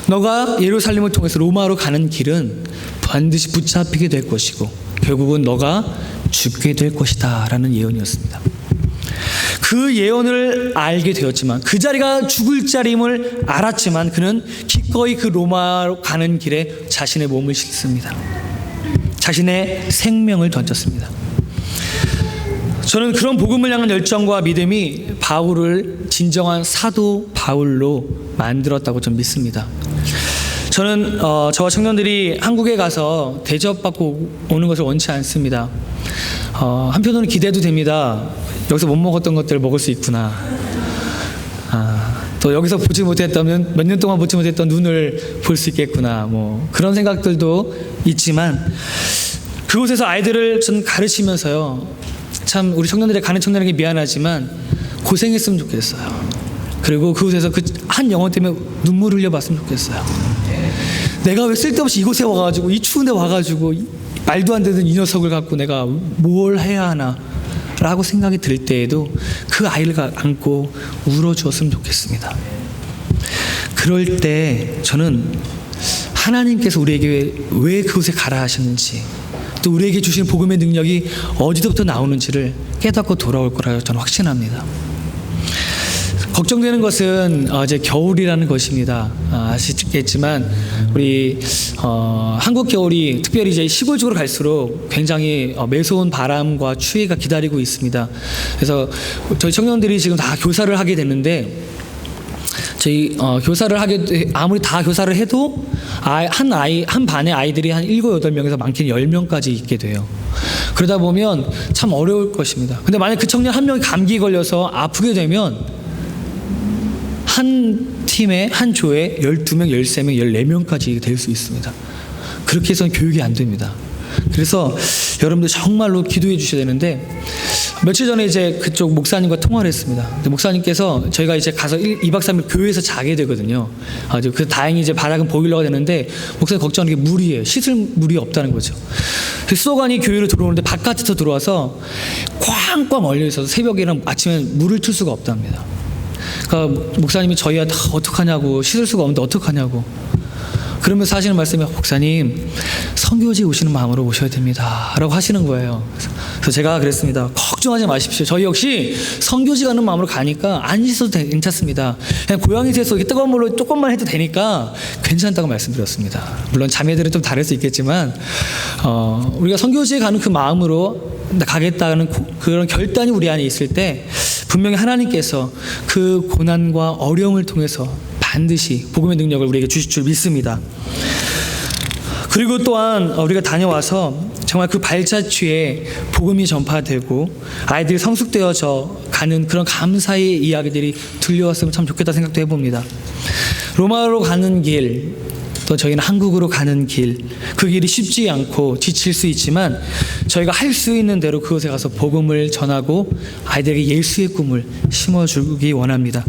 너가 예루살렘을 통해서 로마로 가는 길은 반드시 붙잡히게 될 것이고 결국은 너가 죽게 될 것이다 라는 예언이었습니다. 그 예언을 알게 되었지만, 그 자리가 죽을 자리임을 알았지만 그는 기꺼이 그 로마로 가는 길에 자신의 몸을 싣습니다. 자신의 생명을 던졌습니다. 저는 그런 복음을 향한 열정과 믿음이 바울을 진정한 사도 바울로 만들었다고 좀 믿습니다. 저는 저와 청년들이 한국에 가서 대접받고 오는 것을 원치 않습니다. 한편으로는 기대도 됩니다. 여기서 못 먹었던 것들을 먹을 수 있구나. 또 여기서 보지 못했다면 몇 년 동안 보지 못했던 눈을 볼 수 있겠구나. 뭐 그런 생각들도 있지만, 그곳에서 아이들을 전 가르치면서요, 참 우리 청년들이 가는 청년에게 미안하지만 고생했으면 좋겠어요. 그리고 그곳에서 그 한 영혼 때문에 눈물을 흘려봤으면 좋겠어요. 내가 왜 쓸데없이 이곳에 와가지고 이 추운데 와가지고 말도 안 되는 이 녀석을 갖고 내가 뭘 해야 하나 라고 생각이 들 때에도 그 아이를 안고 울어주었으면 좋겠습니다. 그럴 때 저는 하나님께서 우리에게 왜 그곳에 가라 하셨는지, 또 우리에게 주신 복음의 능력이 어디서부터 나오는지를 깨닫고 돌아올 거라고 저는 확신합니다. 걱정되는 것은 이제 겨울이라는 것입니다. 아시겠지만 우리 한국 겨울이 특별히 이제 시골 쪽으로 갈수록 굉장히 매서운 바람과 추위가 기다리고 있습니다. 그래서 저희 청년들이 지금 다 교사를 하게 됐는데 저희 교사를 아무리 다 교사를 해도 한 반의 아이들이 한 7, 8명에서 많게는 10명까지 있게 돼요. 그러다 보면 참 어려울 것입니다. 근데 만약 그 청년 한 명이 감기 걸려서 아프게 되면 한 팀에 한 조에 12명, 13명, 14명까지 될 수 있습니다. 그렇게 해서는 교육이 안 됩니다. 그래서 여러분들 정말로 기도해 주셔야 되는데 며칠 전에 이제 그쪽 목사님과 통화를 했습니다. 근데 목사님께서 저희가 이제 가서 2박 3일 교회에서 자게 되거든요. 그래서 다행히 이제 바닥은 보일러가 되는데 목사님 걱정하는 게 물이에요. 씻을 물이 없다는 거죠. 수도관이 교회로 들어오는데 바깥에서 들어와서 꽝꽝 얼려 있어서 새벽에는 아침에 물을 틀 수가 없답니다. 그러니까 목사님이 저희한테 어떡하냐고, 씻을 수가 없는데 어떡하냐고 그러면서 하시는 말씀이 목사님 선교지 오시는 마음으로 오셔야 됩니다 라고 하시는 거예요. 그래서 제가 그랬습니다. 걱정하지 마십시오. 저희 역시 선교지 가는 마음으로 가니까 안 씻어도 괜찮습니다. 그냥 고양이새에서 이렇게 뜨거운 물로 조금만 해도 되니까 괜찮다고 말씀드렸습니다. 물론 자매들은 좀 다를 수 있겠지만 우리가 선교지에 가는 그 마음으로 가겠다는 그런 결단이 우리 안에 있을 때 분명히 하나님께서 그 고난과 어려움을 통해서 반드시 복음의 능력을 우리에게 주실 줄 믿습니다. 그리고 또한 우리가 다녀와서 정말 그 발자취에 복음이 전파되고 아이들이 성숙되어져 가는 그런 감사의 이야기들이 들려왔으면 참 좋겠다 생각도 해봅니다. 로마로 가는 길, 또 저희는 한국으로 가는 길, 그 길이 쉽지 않고 지칠 수 있지만 저희가 할 수 있는 대로 그곳에 가서 복음을 전하고 아이들에게 예수의 꿈을 심어주기 원합니다.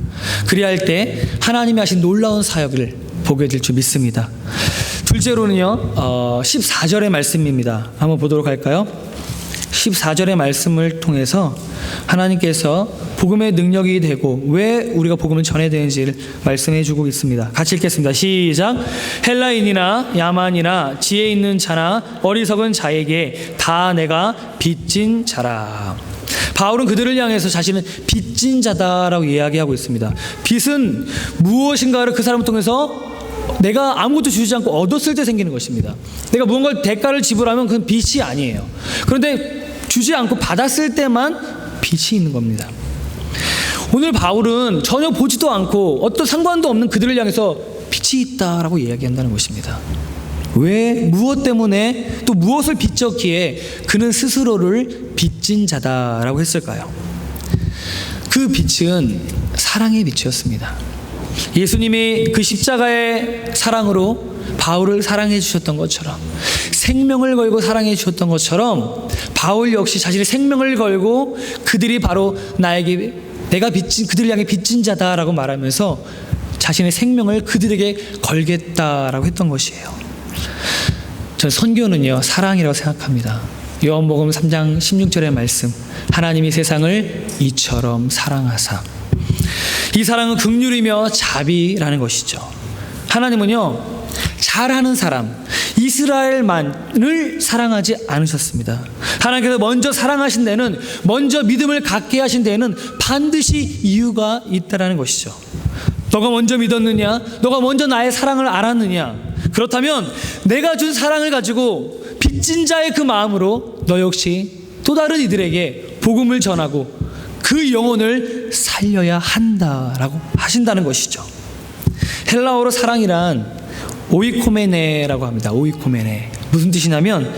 그리할 때 하나님이 하신 놀라운 사역을 보게 될 줄 믿습니다. 둘째로는요 14절의 말씀입니다. 한번 보도록 할까요? 14절의 말씀을 통해서 하나님께서 복음의 능력이 되고 왜 우리가 복음을 전해야 되는지를 말씀해 주고 있습니다. 같이 읽겠습니다. 시작. 헬라인이나 야만이나 지혜 있는 자나 어리석은 자에게 다 내가 빚진 자라. 바울은 그들을 향해서 자신은 빚진 자다라고 이야기하고 있습니다. 빚은 무엇인가를 그 사람을 통해서 내가 아무것도 주지 않고 얻었을 때 생기는 것입니다. 내가 무언가 대가를 지불하면 그건 빚이 아니에요. 그런데 주지 않고 받았을 때만 빚이 있는 겁니다. 오늘 바울은 전혀 보지도 않고 어떤 상관도 없는 그들을 향해서 빚이 있다라고 이야기한다는 것입니다. 왜, 무엇 때문에, 또 무엇을 빚졌기에 그는 스스로를 빚진 자다라고 했을까요? 그 빚은 사랑의 빚이었습니다. 예수님이 그 십자가의 사랑으로 바울을 사랑해 주셨던 것처럼, 생명을 걸고 사랑해 주셨던 것처럼 바울 역시 자신의 생명을 걸고 그들이 바로 내가 그들을 향해 빚진 자다라고 말하면서 자신의 생명을 그들에게 걸겠다라고 했던 것이에요. 전 선교는요 사랑이라고 생각합니다. 요한복음 3장 16절의 말씀, 하나님이 세상을 이처럼 사랑하사. 이 사랑은 긍휼이며 자비라는 것이죠. 하나님은요 잘하는 사람 이스라엘만을 사랑하지 않으셨습니다. 하나님께서 먼저 사랑하신 데는, 먼저 믿음을 갖게 하신 데는 반드시 이유가 있다라는 것이죠. 너가 먼저 믿었느냐? 너가 먼저 나의 사랑을 알았느냐? 그렇다면 내가 준 사랑을 가지고 빚진 자의 그 마음으로 너 역시 또 다른 이들에게 복음을 전하고 그 영혼을 살려야 한다라고 하신다는 것이죠. 헬라어로 사랑이란 오이코메네라고 합니다. 오이코메네. 무슨 뜻이냐면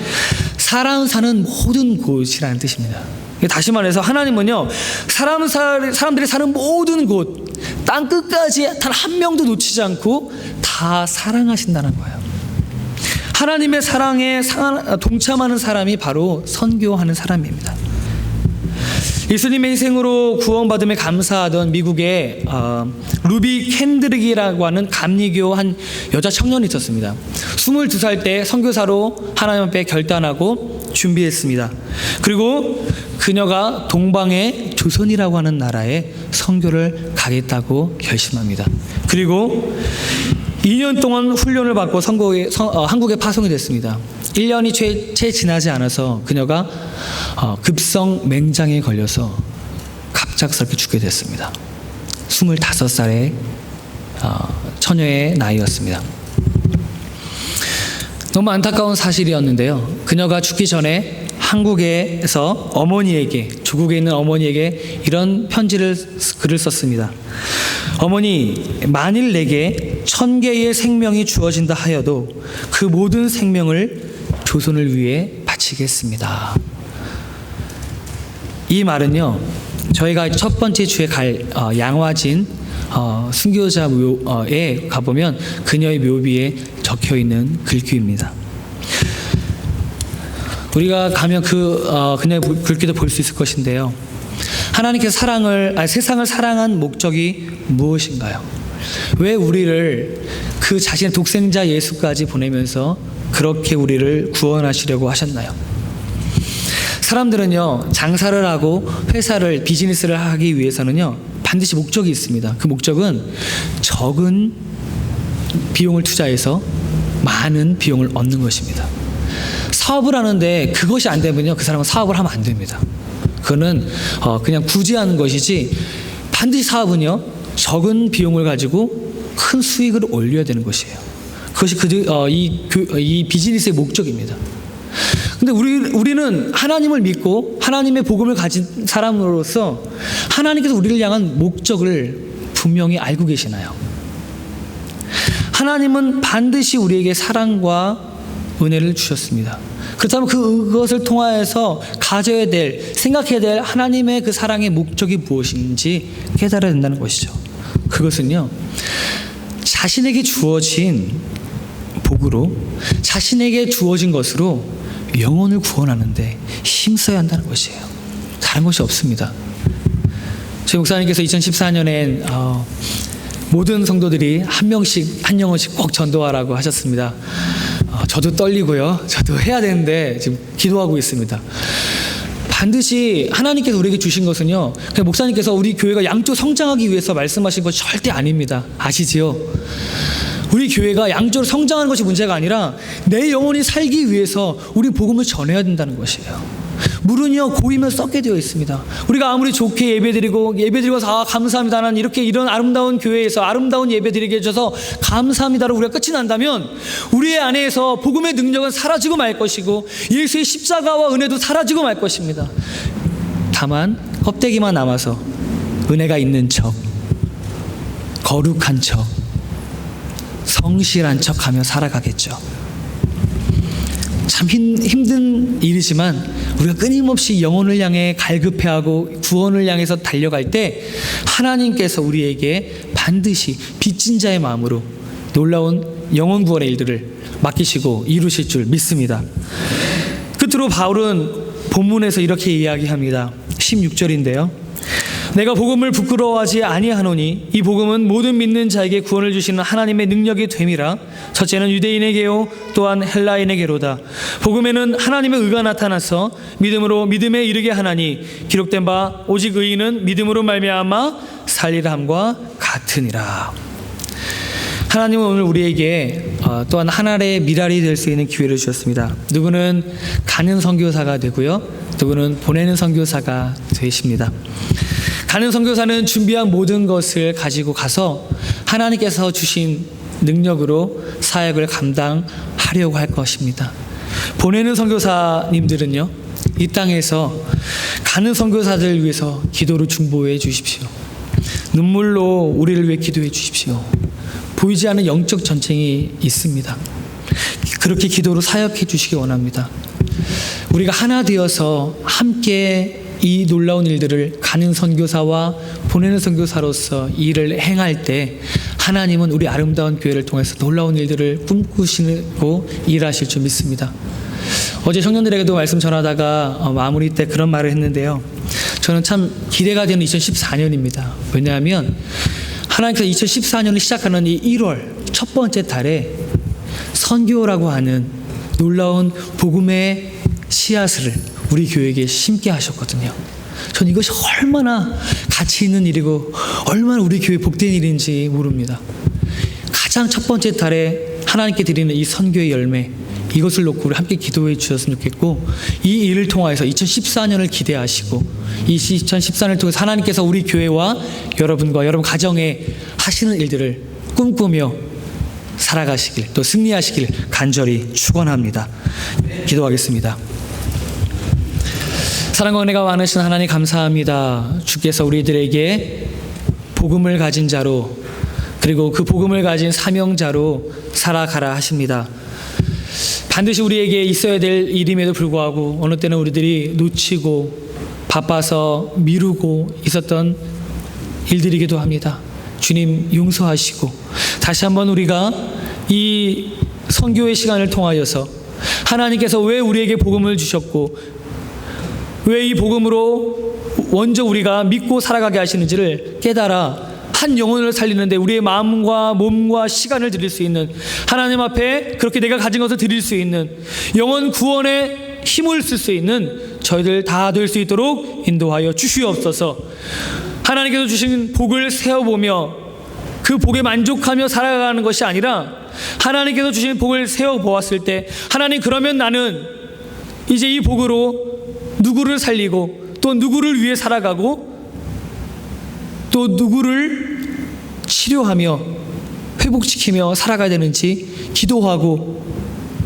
사람 사는 모든 곳이라는 뜻입니다. 다시 말해서 하나님은요 사람들이 사는 모든 곳, 땅 끝까지 단 한 명도 놓치지 않고 다 사랑하신다는 거예요. 하나님의 사랑에 동참하는 사람이 바로 선교하는 사람입니다. 예수님의 희생으로 구원받음에 감사하던 미국의 루비 캔드릭이라고 하는 감리교 한 여자 청년이 있었습니다. 22살 때 선교사로 하나님 앞에 결단하고 준비했습니다. 그리고 그녀가 동방의 조선이라고 하는 나라에 선교를 가겠다고 결심합니다. 그리고 2년 동안 훈련을 받고 한국에 파송이 됐습니다. 1년이 채 지나지 않아서 그녀가 급성 맹장에 걸려서 갑작스럽게 죽게 됐습니다. 25살의 처녀의 나이였습니다. 너무 안타까운 사실이었는데요. 그녀가 죽기 전에 한국에서 어머니에게, 조국에 있는 어머니에게 이런 글을 썼습니다. 어머니, 만일 내게 1000개의 생명이 주어진다 하여도 그 모든 생명을 조선을 위해 바치겠습니다. 이 말은요, 저희가 첫 번째 주에 갈 양화진 순교자 묘에 가보면 그녀의 묘비에 적혀있는 글귀입니다. 우리가 가면 그녀의 글귀도 볼 수 있을 것인데요. 하나님께서 세상을 사랑한 목적이 무엇인가요? 왜 우리를 그 자신의 독생자 예수까지 보내면서 그렇게 우리를 구원하시려고 하셨나요? 사람들은요, 장사를 하고 비즈니스를 하기 위해서는요, 반드시 목적이 있습니다. 그 목적은 적은 비용을 투자해서 많은 비용을 얻는 것입니다. 사업을 하는데 그것이 안 되면요, 그 사람은 사업을 하면 안 됩니다. 그거는 그냥 구제하는 것이지, 반드시 사업은요, 적은 비용을 가지고 큰 수익을 올려야 되는 것이에요. 그것이 이 비즈니스의 목적입니다. 근데 우리는 하나님을 믿고 하나님의 복음을 가진 사람으로서 하나님께서 우리를 향한 목적을 분명히 알고 계시나요? 하나님은 반드시 우리에게 사랑과 은혜를 주셨습니다. 그렇다면 그것을 통하여서 생각해야 될 하나님의 그 사랑의 목적이 무엇인지 깨달아야 된다는 것이죠. 그것은요, 자신에게 주어진 복으로, 자신에게 주어진 것으로 영혼을 구원하는데 힘써야 한다는 것이에요. 다른 것이 없습니다. 저희 목사님께서 2014년엔 모든 성도들이 한 영혼씩 꼭 전도하라고 하셨습니다. 저도 떨리고요. 저도 해야 되는데 지금 기도하고 있습니다. 반드시 하나님께서 우리에게 주신 것은요, 그냥 목사님께서 우리 교회가 양쪽 성장하기 위해서 말씀하신 것 절대 아닙니다. 아시지요? 우리 교회가 양쪽으로 성장하는 것이 문제가 아니라 내 영혼이 살기 위해서 우리 복음을 전해야 된다는 것이에요. 물은요, 고이면 썩게 되어 있습니다. 우리가 아무리 좋게 예배드리고 감사합니다, 난 이런 아름다운 교회에서 아름다운 예배드리게 해줘서 감사합니다로 우리가 끝이 난다면 우리의 안에서 복음의 능력은 사라지고 말 것이고 예수의 십자가와 은혜도 사라지고 말 것입니다. 다만 껍데기만 남아서 은혜가 있는 척, 거룩한 척, 성실한 척하며 살아가겠죠. 참 힘든 일이지만 우리가 끊임없이 영혼을 향해 갈급해하고 구원을 향해서 달려갈 때 하나님께서 우리에게 반드시 빚진 자의 마음으로 놀라운 영혼 구원의 일들을 맡기시고 이루실 줄 믿습니다. 끝으로 바울은 본문에서 이렇게 이야기합니다. 16절인데요. 내가 복음을 부끄러워하지 아니하노니 이 복음은 모든 믿는 자에게 구원을 주시는 하나님의 능력이 됨이라. 첫째는 유대인에게요 또한 헬라인에게로다. 복음에는 하나님의 의가 나타나서 믿음으로 믿음에 이르게 하나니 기록된 바 오직 의인은 믿음으로 말미암아 살리라 함과 같으니라. 하나님은 오늘 우리에게 또한 하나의 미랄이 될 수 있는 기회를 주셨습니다. 누구는 가는 선교사가 되고요, 누구는 보내는 선교사가 되십니다. 가는 선교사는 준비한 모든 것을 가지고 가서 하나님께서 주신 능력으로 사역을 감당하려고 할 것입니다. 보내는 선교사님들은요, 이 땅에서 가는 선교사들을 위해서 기도로 중보해 주십시오. 눈물로 우리를 위해 기도해 주십시오. 보이지 않는 영적 전쟁이 있습니다. 그렇게 기도로 사역해 주시기 원합니다. 우리가 하나 되어서 함께 이 놀라운 일들을 가는 선교사와 보내는 선교사로서 일을 행할 때 하나님은 우리 아름다운 교회를 통해서 놀라운 일들을 꿈꾸시고 일하실 줄 믿습니다. 어제 청년들에게도 말씀 전하다가 마무리 때 그런 말을 했는데요, 저는 참 기대가 되는 2014년입니다. 왜냐하면 하나님께서 2014년을 시작하는 이 1월 첫 번째 달에 선교라고 하는 놀라운 복음의 씨앗을 우리 교회에게 심게 하셨거든요. 전 이것이 얼마나 가치 있는 일이고 얼마나 우리 교회 복된 일인지 모릅니다. 가장 첫 번째 달에 하나님께 드리는 이 선교의 열매, 이것을 놓고 우리 함께 기도해 주셨으면 좋겠고, 이 일을 통하여서 2014년을 기대하시고 이 2014년을 통해서 하나님께서 우리 교회와 여러분과 여러분 가정에 하시는 일들을 꿈꾸며 살아가시길, 또 승리하시길 간절히 축원합니다. 기도하겠습니다. 사랑과 은혜가 많으신 하나님 감사합니다. 주께서 우리들에게 복음을 가진 자로, 그리고 그 복음을 가진 사명자로 살아가라 하십니다. 반드시 우리에게 있어야 될 일임에도 불구하고 어느 때는 우리들이 놓치고 바빠서 미루고 있었던 일들이기도 합니다. 주님 용서하시고 다시 한번 우리가 이 선교의 시간을 통하여서 하나님께서 왜 우리에게 복음을 주셨고 왜 이 복음으로 먼저 우리가 믿고 살아가게 하시는지를 깨달아 한 영혼을 살리는데 우리의 마음과 몸과 시간을 드릴 수 있는, 하나님 앞에 그렇게 내가 가진 것을 드릴 수 있는, 영혼 구원에 힘을 쓸 수 있는 저희들 다 될 수 있도록 인도하여 주시옵소서. 하나님께서 주신 복을 세어보며 그 복에 만족하며 살아가는 것이 아니라 하나님께서 주신 복을 세어보았을 때, 하나님 그러면 나는 이제 이 복으로 누구를 살리고 또 누구를 위해 살아가고 또 누구를 치료하며 회복시키며 살아가야 되는지 기도하고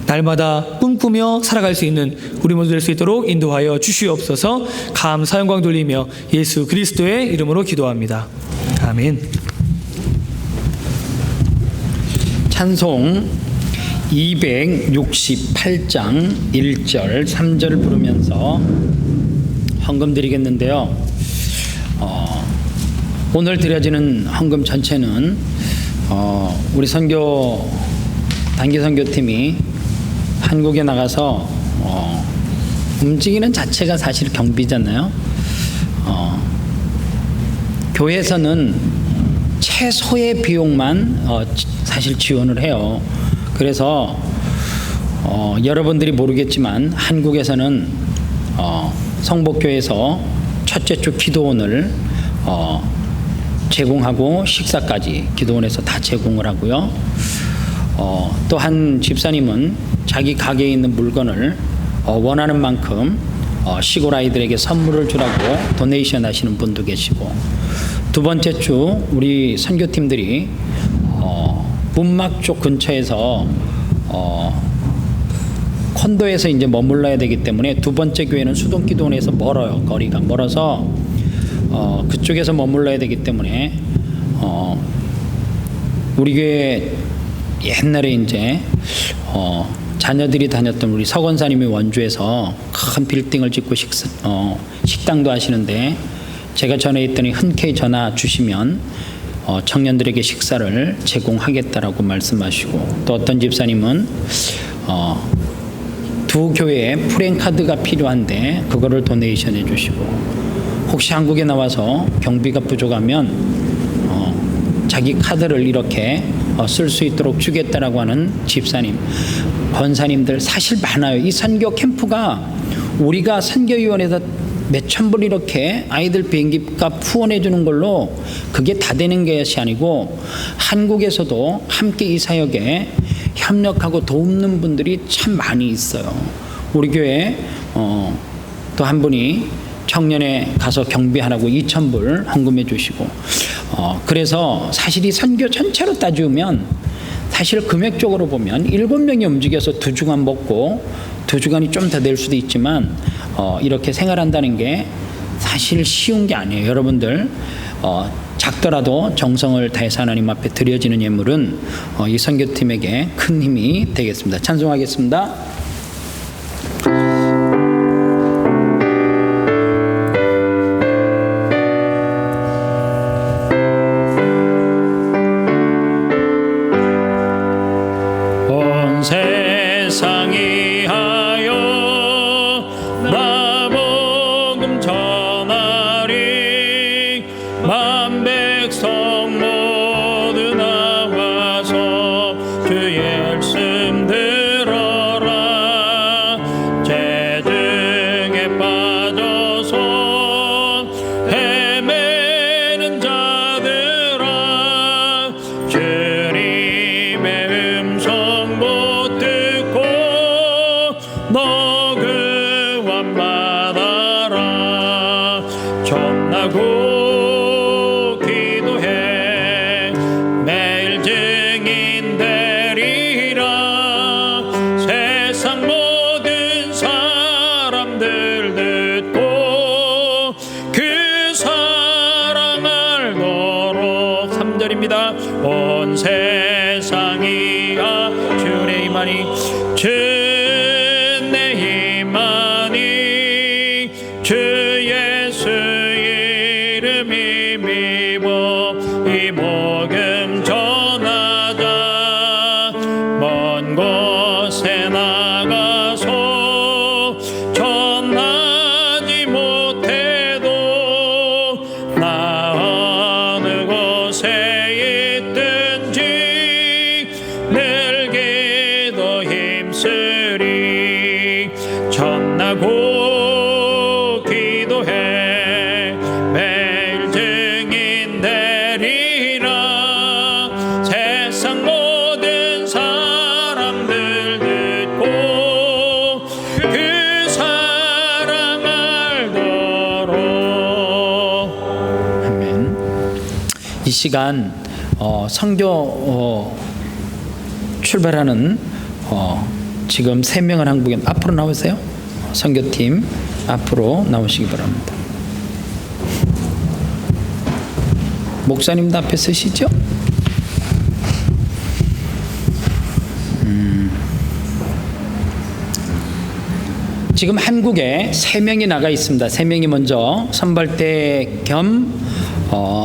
날마다 꿈꾸며 살아갈 수 있는 우리 모두 될 수 있도록 인도하여 주시옵소서. 감사 영광 돌리며 예수 그리스도의 이름으로 기도합니다. 아멘. 찬송 268장 1절 3절을 부르면서 헌금 드리겠는데요. 오늘 드려지는 헌금 전체는 우리 단기 선교팀이 한국에 나가서 움직이는 자체가 사실 경비잖아요. 교회에서는 최소의 비용만 사실 지원을 해요. 그래서 여러분들이 모르겠지만 한국에서는 성복교에서 첫째 주 기도원을 제공하고 식사까지 기도원에서 다 제공을 하고요. 또 한 집사님은 자기 가게에 있는 물건을 원하는 만큼 시골 아이들에게 선물을 주라고 도네이션 하시는 분도 계시고, 두 번째 주 우리 선교팀들이 문막 쪽 근처에서 콘도에서 이제 머물러야 되기 때문에 두 번째 교회는 수동기도원에서 멀어요. 거리가 멀어서 그쪽에서 머물러야 되기 때문에 우리 교회 옛날에 이제 자녀들이 다녔던 우리 서건사님이 원주에서 큰 빌딩을 짓고 식당도 하시는데, 제가 전에 있더니 흔쾌히 전화 주시면 청년들에게 식사를 제공하겠다라고 말씀하시고, 또 어떤 집사님은 두 교회에 프랜카드가 필요한데 그거를 도네이션 해주시고, 혹시 한국에 나와서 경비가 부족하면 자기 카드를 이렇게 쓸 수 있도록 주겠다라고 하는 집사님, 권사님들 사실 많아요. 이 선교 캠프가 우리가 선교위원회에서 몇천 불 이렇게 아이들 비행기값 후원해 주는 걸로 그게 다 되는 것이 아니고, 한국에서도 함께 이 사역에 협력하고 돕는 분들이 참 많이 있어요. 우리 교회 또 한 분이 청년에 가서 경비하라고 2,000불 헌금해 주시고, 그래서 사실 이 선교 전체로 따지면 사실 금액적으로 보면 7명이 움직여서 2주간 먹고 2주간이 좀 더 될 수도 있지만 이렇게 생활한다는 게 사실 쉬운 게 아니에요. 여러분들 작더라도 정성을 다해서 하나님 앞에 드려지는 예물은 이 선교팀에게 큰 힘이 되겠습니다. 찬송하겠습니다. 온 세상이 하여 나 복음 전하리. 만 백성 모두 나와서 주의 말씀 들어라. 구원 받아라. 전하고 기도해 매일 증인 되리라. 세상 모든 사람들 듣고 그 사랑 알도록. 3절입니다. 온 세상이 주의 힘하니 주의 힘하니 주 예수 이름 힘입어 이 복음 전하자. 먼 곳에 나가서 전하지 못해도 나 어느 곳에 있든지 늘 기도 힘쓰리. 전하고 기도해 매일 증인 되리라. 세상 모든 사람들 듣고 그 사랑 알도록. 아멘. 이 시간 선교 출발하는 지금 3명을 한국에 앞으로 나오세요. 선교팀 앞으로 나오시기 바랍니다. 목사님도 앞에 서시죠. 지금 한국에 3명이 나가 있습니다. 3명이 먼저 선발대 겸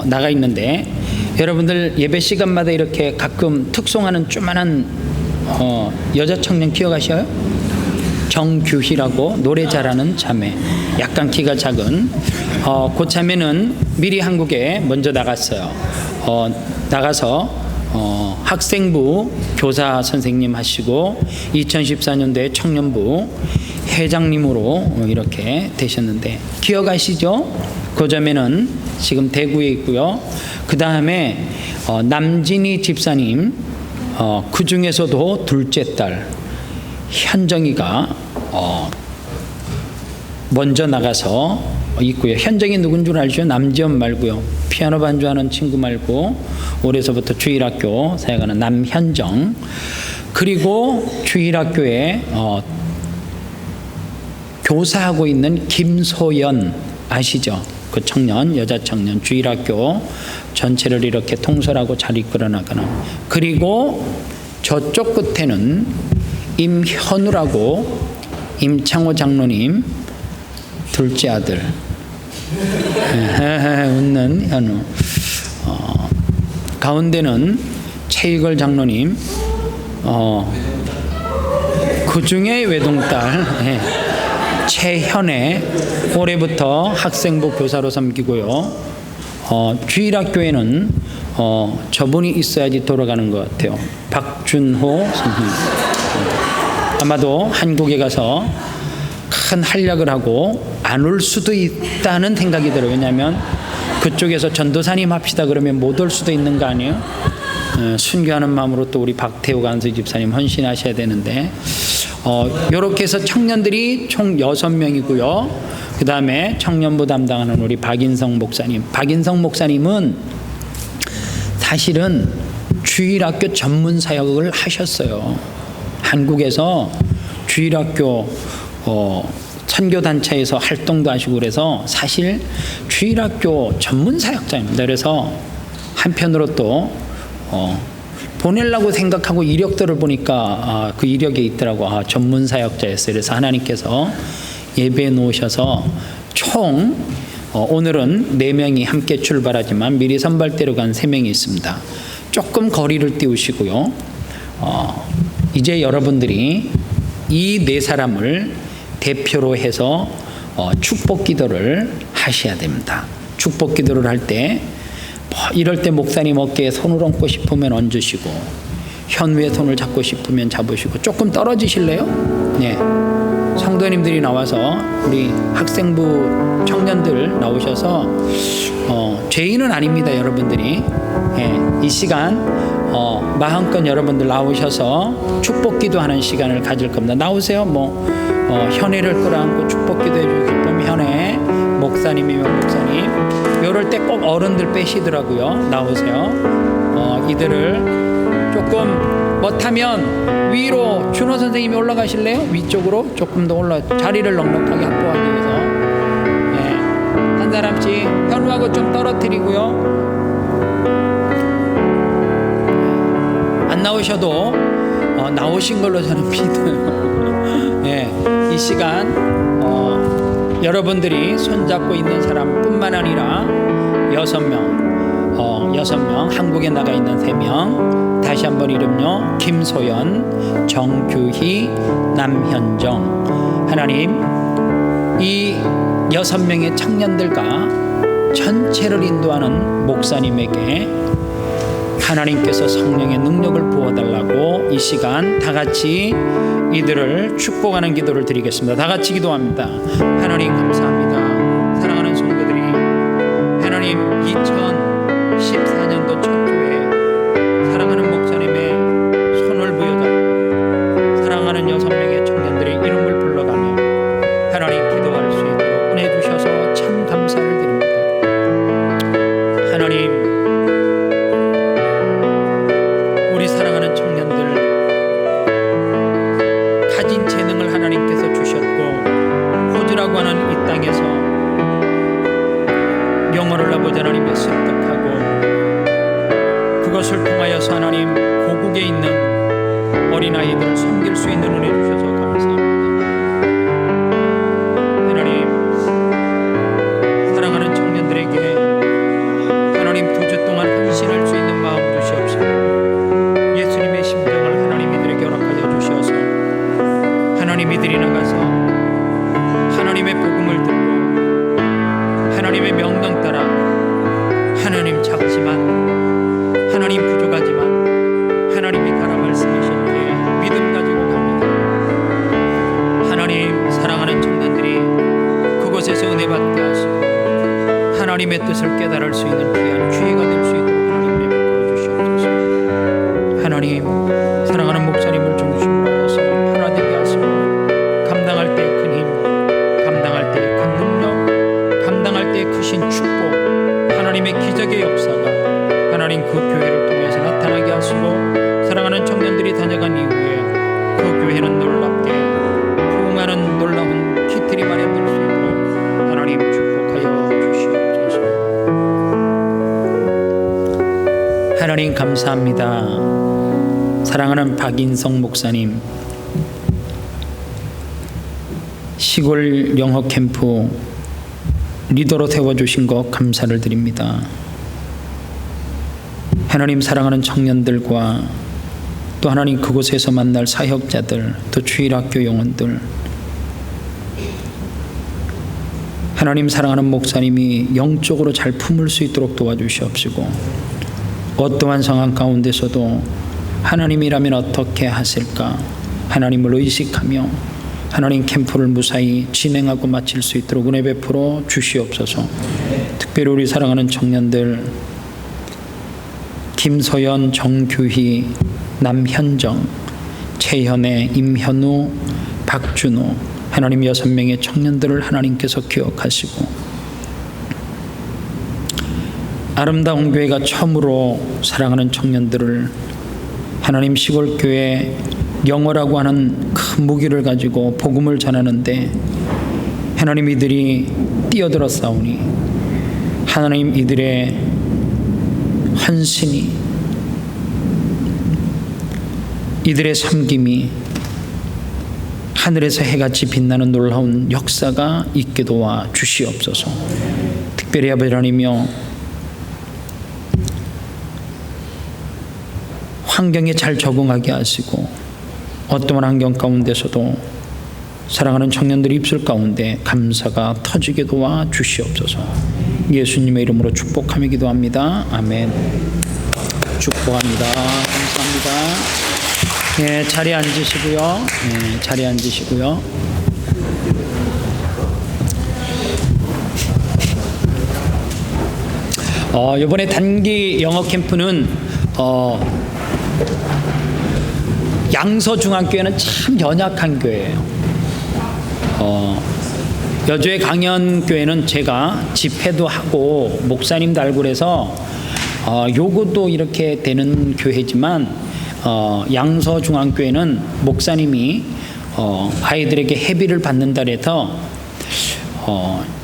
나가 있는데, 여러분들 예배 시간마다 이렇게 가끔 특송하는 조만한 여자 청년 기억하셔요? 정규희라고 노래 잘하는 자매, 약간 키가 작은 그 자매는 미리 한국에 먼저 나갔어요. 나가서 학생부 교사 선생님 하시고 2014년도에 청년부 회장님으로 이렇게 되셨는데, 기억하시죠? 그 자매는 지금 대구에 있고요. 그 다음에 남진희 집사님, 그 중에서도 둘째 딸 현정이가 먼저 나가서 있고요. 현정이 누군 줄 알죠? 남지연 말고요. 피아노 반주하는 친구 말고 올해서부터 주일학교 사역하는 남현정. 그리고 주일학교에 교사하고 있는 김소연 아시죠? 그 청년, 여자 청년, 주일학교 전체를 이렇게 통솔하고 잘 이끌어 나가는. 그리고 저쪽 끝에는 임현우라고 임창호 장로님 둘째 아들. 웃는 현우. 가운데는 최이걸 장로님, 그 중에 외동딸 최현애, 올해부터 학생부 교사로 섬기고요. 주일학교에는 저분이 있어야지 돌아가는 것 같아요. 박준호 선생님. 아마도 한국에 가서 큰 활약을 하고 안 올 수도 있다는 생각이 들어요. 왜냐하면 그쪽에서 전도사님 합시다 그러면 못 올 수도 있는 거 아니에요? 순교하는 마음으로 또 우리 박태우 간수 집사님 헌신하셔야 되는데, 이렇게 해서 청년들이 총 6명이고요. 그 다음에 청년부 담당하는 우리 박인성 목사님. 박인성 목사님은 사실은 주일학교 전문 사역을 하셨어요. 한국에서 주일학교 선교단체에서 활동도 하시고 그래서 사실 주일학교 전문 사역자입니다. 그래서 한편으로 또 보내려고 생각하고 이력들을 보니까 그 이력에 있더라고. 전문 사역자였어요. 그래서 하나님께서 예배해 놓으셔서 총 오늘은 4명이 함께 출발하지만 미리 선발대로 간 3명이 있습니다. 조금 거리를 띄우시고요. 이제 여러분들이 이 4사람을 대표로 해서 축복 기도를 하셔야 됩니다. 축복 기도를 할 때 이럴 때 목사님 어깨에 손을 얹고 싶으면 얹으시고, 현우의 손을 잡고 싶으면 잡으시고, 조금 떨어지실래요? 네. 성도님들이 나와서 우리 학생부 청년들 나오셔서 죄인은 아닙니다. 여러분들이 이 시간 마음껏 여러분들 나오셔서 축복 기도하는 시간을 가질 겁니다. 나오세요. 현애를 끌어안고 축복 기도해 주실 분 현애 목사님이면 목사님. 이럴 때 꼭 어른들 빼시더라고요. 나오세요. 이들을 조금 못하면 위로 준호 선생님이 올라가실래요? 위쪽으로 조금 더 자리를 넉넉하게 확보하기 위해서. 한 사람씩 현우하고 좀 떨어뜨리고요. 안 나오셔도 나오신 걸로 저는 믿어요. 이 시간 여러분들이 손잡고 있는 사람뿐만 아니라 6명, 한국에 나가 있는 3명, 다시 한번 이름요. 김소연, 정규희, 남현정. 하나님, 이 6명의 청년들과 전체를 인도하는 목사님에게 하나님께서 성령의 능력을 부어달라고 이 시간 다 같이 이들을 축복하는 기도를 드리겠습니다. 다 같이 기도합니다. 하나님 감사합니다. 사랑하는 성도들이 하나님 2014년도 첫 주에 사랑하는 목사님의 손을 부여잡고 사랑하는 6명의 청년들의 이름을 불러가며 하나님 기도할 수 있도록 은혜 주셔서 참 감사를 드립니다. 하나님, 우리 사랑하는 청년들 가진 재능을 하나님께서 주셨고 호주라고 하는 이 땅에서 영어를 아버지 하나님의 습득하고 그것을 통하여서 하나님 고국에 있는 어린아이들을 섬길 수 있는 은혜 주셔서 감사합니다. 하나님, 사랑하는 청년들에게 하나님 2주 동안 헌신할 수 있는 마음 주시옵시고 예수님의 심정을 하나님 이들에게 허락하여 주셔서 하나님 이들이 나가서 하나님의 복음을 듣고 하나님의 명령 따라 하나님 작지만 하나님 부족하지만 하나님이 가라 말씀하셨기에 믿음 가지고 갑니다. 하나님, 사랑하는 청년들이 그곳에서 은혜 받게 하시고 하나님의 뜻을 깨달을 수 있는 귀한 기회가 될 수 있도록 하나님 은혜 베풀어 주시옵소서. 하나님, 사랑하는 목사님을 중심으로 하여서 하나 되게 하시고 감당할 때 큰 힘, 감당할 때 큰 능력, 감당할 때 크신 축복, 하나님의 기적의 역사가 하나님 그 교회를 통해서 나타나게 하시고 사랑하는 청년들이 다녀간 이후에 그 교회는 놀랍게 부흥하는 놀라운 기틀이 마련될 수 있도록 하나님 축복하여 주시옵소서. 하나님 감사합니다. 사랑하는 박인성 목사님, 시골 영어 캠프 리더로 세워주신 것 감사를 드립니다. 하나님, 사랑하는 청년들과 또 하나님 그곳에서 만날 사역자들, 또 주일학교 영혼들, 하나님 사랑하는 목사님이 영적으로 잘 품을 수 있도록 도와주시옵시고 어떠한 상황 가운데서도 하나님이라면 어떻게 하실까 하나님을 의식하며 하나님 캠프를 무사히 진행하고 마칠 수 있도록 은혜 베풀어 주시옵소서. 특별히 우리 사랑하는 청년들 김소연, 정규희, 남현정, 최현애, 임현우, 박준호, 하나님 6명의 청년들을 하나님께서 기억하시고 아름다운 교회가 처음으로 사랑하는 청년들을 하나님 시골교회 영어라고 하는 큰 무기를 가지고 복음을 전하는데 하나님 이들이 뛰어들어 싸우니 하나님 이들의 헌신이 이들의 섬김이 하늘에서 해같이 빛나는 놀라운 역사가 있게 도와 주시옵소서. 특별히 아버지 하나님이여 환경에 잘 적응하게 하시고 어떠한 환경 가운데서도 사랑하는 청년들의 입술 가운데 감사가 터지게 도와 주시옵소서. 예수님의 이름으로 축복하며 기도합니다. 아멘. 축복합니다. 감사합니다. 예, 자리에 앉으시고요. 예, 자리에 앉으시고요. 이번에 단기 영어 캠프는 양서중앙교회는 참 연약한 교회예요. 여주의 강연교회는 제가 집회도 하고 목사님도 알고 그래서 요것도 이렇게 되는 교회지만 양서중앙교회는 목사님이 아이들에게 회비를 받는다 해서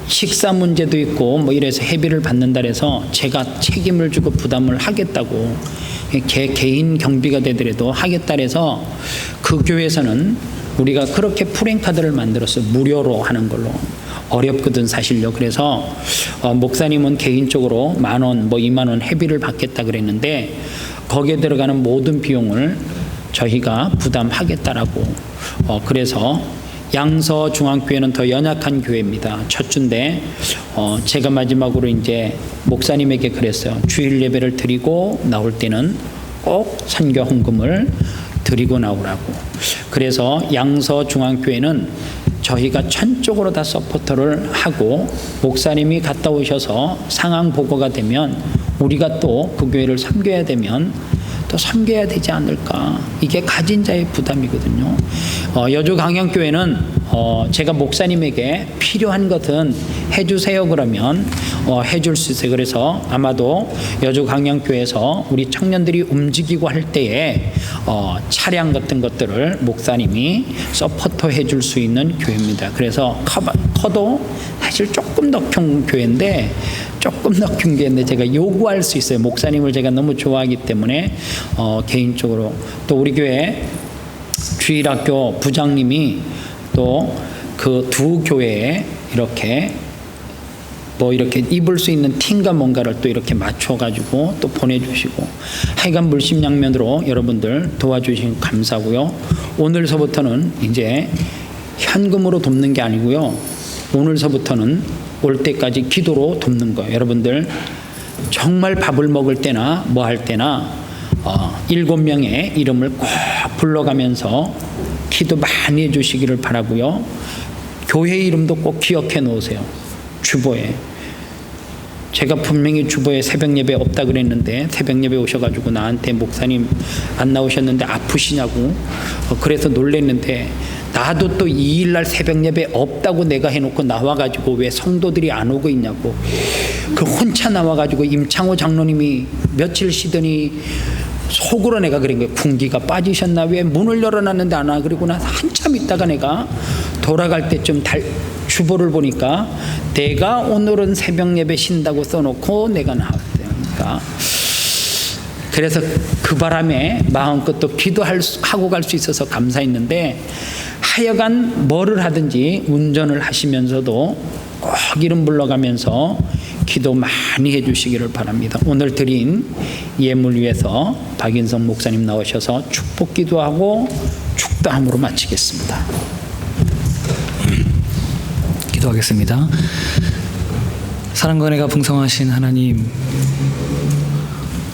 식사 문제도 있고 뭐 이래서 회비를 받는다 해서 제가 책임을 주고 부담을 하겠다고 개인 경비가 되더라도 하겠다 해서 그 교회에서는 우리가 그렇게 프랭카드를 만들었어요. 무료로 하는 걸로. 어렵거든 사실요. 그래서 목사님은 개인적으로 10,000원 뭐 20,000원 회비를 받겠다 그랬는데 거기에 들어가는 모든 비용을 저희가 부담하겠다라고 그래서 양서중앙교회는 더 연약한 교회입니다. 첫 주인데 제가 마지막으로 이제 목사님에게 그랬어요. 주일 예배를 드리고 나올 때는 꼭 선교 헌금을 드리고 나오라고. 그래서 양서중앙교회는 저희가 전적으로 다 서포터를 하고 목사님이 갔다 오셔서 상황 보고가 되면 우리가 또 그 교회를 섬겨야 되면 또 섬겨야 되지 않을까. 이게 가진 자의 부담이거든요. 여주강영교회는 제가 목사님에게 필요한 것은 해주세요 그러면 해줄 수 있어요. 그래서 아마도 여주강영교회에서 우리 청년들이 움직이고 할 때에 차량 같은 것들을 목사님이 서포터 해줄 수 있는 교회입니다. 그래서 커도 사실 조금 더 큰 교회인데 제가 요구할 수 있어요. 목사님을 제가 너무 좋아하기 때문에 개인적으로 또 우리 교회 주일학교 부장님이 또 그 두 교회에 이렇게 뭐 이렇게 입을 수 있는 팀과 뭔가를 또 이렇게 맞춰가지고 또 보내주시고 하여간 물심양면으로 여러분들 도와주시면 감사하고요. 오늘서부터는 이제 현금으로 돕는 게 아니고요. 오늘서부터는 올 때까지 기도로 돕는 거예요. 여러분들 정말 밥을 먹을 때나 뭐 할 때나 7명의 이름을 꼭 불러가면서 기도 많이 해주시기를 바라고요. 교회 이름도 꼭 기억해 놓으세요. 주보에. 제가 분명히 주보에 새벽 예배 없다 그랬는데 새벽 예배 오셔가지고 나한테 목사님 안 나오셨는데 아프시냐고 그래서 놀랬는데 나도 또 2일날 새벽 예배 없다고 내가 해놓고 나와가지고 왜 성도들이 안 오고 있냐고 그 혼자 나와가지고 임창호 장로님이 며칠 쉬더니 속으로 내가 그런 거예요. 군기가 빠지셨나 왜 문을 열어놨는데 안 와. 그리고 나 한참 있다가 내가 돌아갈 때쯤 주보를 보니까 내가 오늘은 새벽 예배 쉰다고 써놓고 내가 나왔대요. 그러니까 그래서 그 바람에 마음껏 또 기도하고 갈 수 있어서 감사했는데 하여간 뭐를 하든지 운전을 하시면서도 꼭 이름 불러가면서 기도 많이 해주시기를 바랍니다. 오늘 드린 예물 위해서 박인성 목사님 나오셔서 축복 기도하고 축도함으로 마치겠습니다. 기도하겠습니다. 사랑과 은혜가 풍성하신 하나님,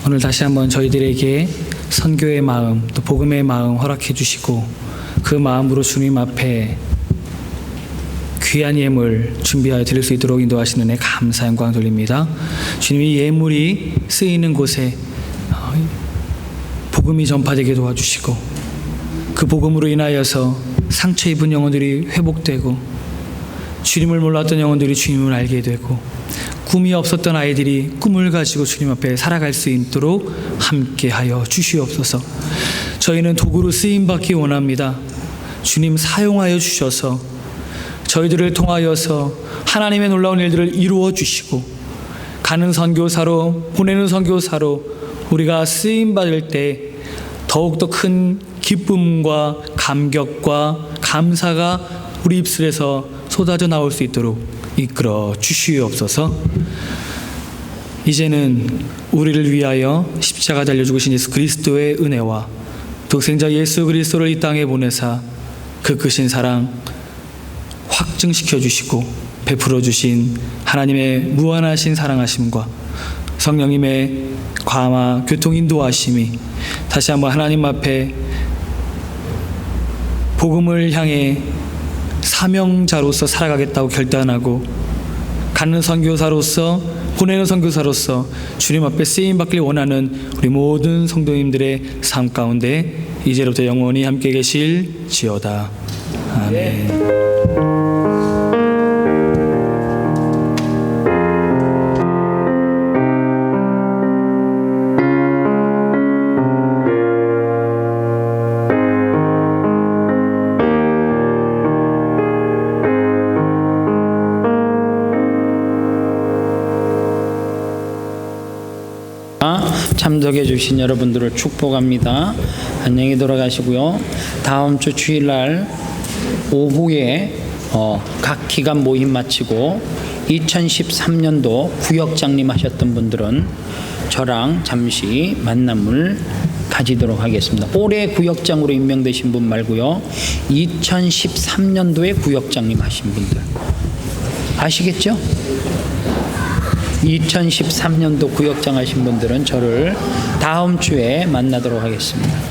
오늘 다시 한번 저희들에게 선교의 마음 또 복음의 마음 허락해 주시고 그 마음으로 주님 앞에 귀한 예물 준비하여 드릴 수 있도록 인도하시는 은혜 감사 영광 돌립니다. 주님이 예물이 쓰이는 곳에 복음이 전파되게 도와주시고 그 복음으로 인하여서 상처 입은 영혼들이 회복되고 주님을 몰랐던 영혼들이 주님을 알게 되고 꿈이 없었던 아이들이 꿈을 가지고 주님 앞에 살아갈 수 있도록 함께하여 주시옵소서. 저희는 도구로 쓰임받기 원합니다. 주님 사용하여 주셔서 저희들을 통하여서 하나님의 놀라운 일들을 이루어 주시고 가는 선교사로 보내는 선교사로 우리가 쓰임받을 때 더욱더 큰 기쁨과 감격과 감사가 우리 입술에서 쏟아져 나올 수 있도록 이끌어 주시옵소서. 이제는 우리를 위하여 십자가 달려 죽으신 예수 그리스도의 은혜와 독생자 예수 그리스도를 이 땅에 보내사 그 크신 사랑 확증시켜 주시고 베풀어 주신 하나님의 무한하신 사랑하심과 성령님의 감화 교통 인도하심이 다시 한번 하나님 앞에 복음을 향해 사명자로서 살아가겠다고 결단하고 가는 선교사로서 보내는 선교사로서 주님 앞에 쓰임 받길 원하는 우리 모든 성도님들의 삶 가운데 이제부터 영원히 함께 계실지어다. 아멘. 참석해 주신 여러분들을 축복합니다. 안녕히 돌아가시고요. 다음 주 주일날 오후에 각 기관 모임 마치고 2013년도 구역장님 하셨던 분들은 저랑 잠시 만남을 가지도록 하겠습니다. 올해 구역장으로 임명되신 분 말고요. 2013년도에 구역장님 하신 분들 아시겠죠? 2013년도 구역장 하신 분들은 저를 다음 주에 만나도록 하겠습니다.